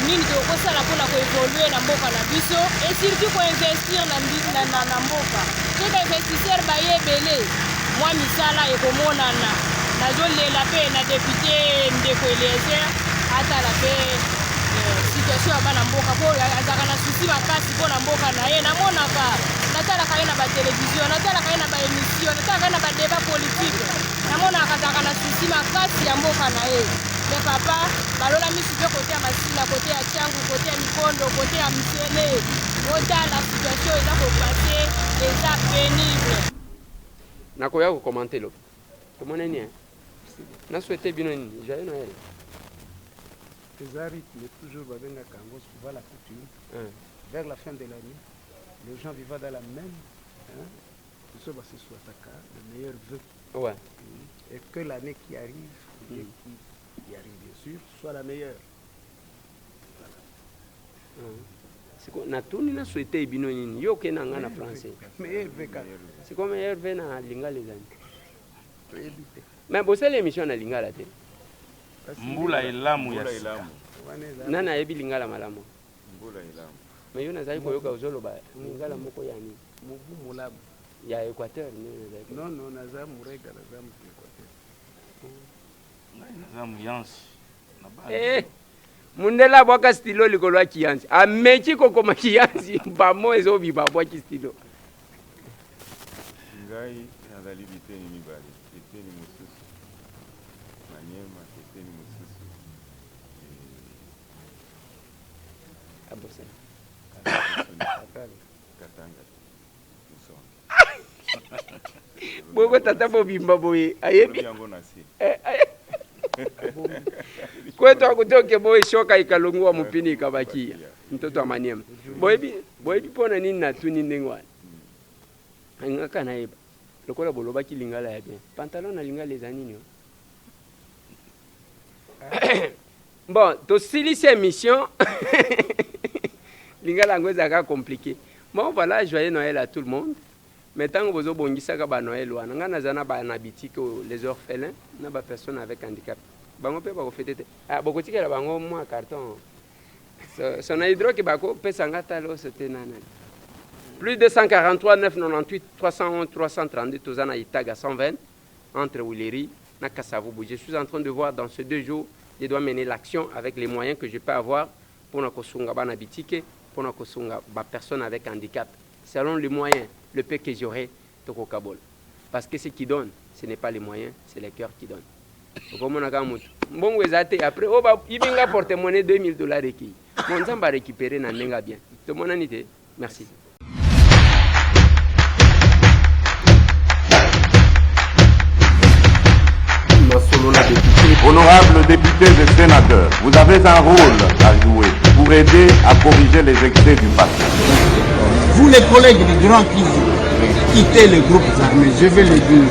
S10: Nous devons évoluer dans Mboka na biso et surtout pour investir dans Mboka. Si les investisseurs baillent belé, moi misala et comme on a la paix na député Ndeko Eliezer ata la paix situation à Mboka pour azakana souci makasi pour Mboka na ye na monaka natala kaina ba télévision natala kaina ba émission natala kaina ba débat politique na monaka azakana souci makasi ya Mboka na ye. Mais papa, balola misupe côté à Masila, côté à Tiangu, côté à Mikondo, côté à Missele. Autant la situation est là pour passer, déjà pénible.
S3: Nakoya ko commenter lo. Comment est né? Na souhaité bien joyeux Noël.
S14: Les rythmes toujours babenga kango suivant la coutume. Vers la fin de l'année, les gens vivent dans la même ce soit le meilleur vœu.
S3: Ouais.
S14: Et que l'année qui arrive, qui arrive bien sûr, soit la meilleure.
S3: C'est quoi? Natuni na souhaité bino nini? Yo ke na ngana français. C'est comme meilleur vœu na lingala les amis. Mais bosse l'émission na lingala te.
S13: Mbula elamu ya
S3: sika. Nana yebi lingala malamu.
S15: Mbula elamu.
S3: Mais yo nazali koyoka uzolo ba lingala moko ya ni.
S14: Mubu mulamu.
S3: Ya Équateur
S14: non non naza murega naza mu
S3: Équateur. Mundela bwaka stilo likolo ya kianzi. Amechi kokoma kianzi bamo ezo biba bwa ki stilo.
S15: Ngai nazali biteni mibali. Biteni mususu. Manyema biteni mususu.
S3: Abosa.
S15: Katanga.
S3: Boko tata bobimba boye ayebi kwetu akutoke boye shoka ikalungua mupini ikabakia mtoto wa Maniema boyebi pona nini natuni ndengwa angaka na yeba lokola boloba ki lingala ya bien pantalon na lingala les anini bon to silisi émission lingala ngweza ka compliqué. Bon voilà, joyeux Noël à tout le monde. Maintenant, vous avez bon Noël, les orphelins, les personnes avec handicap. Vous pouvez fêter. Ah, beaucoup de gens carton. Son hydro qui c'était plus de 143 998 311 332 Tozana Itaga 120 entre Willery et Kassavoubou. Je suis en train de voir dans ces 2 jours, je dois mener l'action avec les moyens que je peux avoir pour na bitike, pour na personne avec handicap. Selon les moyens, le peu que j'aurai, Toko Kabol. Parce que ce qui donne, ce n'est pas les moyens, c'est les cœurs qui donnent. Bon, après, il va porter monnaie $2000 qui. Mon temps va récupérer na nenga bien. Tout le monde en idée. Merci.
S1: Honorables députés et sénateurs, vous avez un rôle à jouer pour aider à corriger les excès du passé.
S2: Vous les collègues du Grand qui quittez les groupes armés, je vais le dire.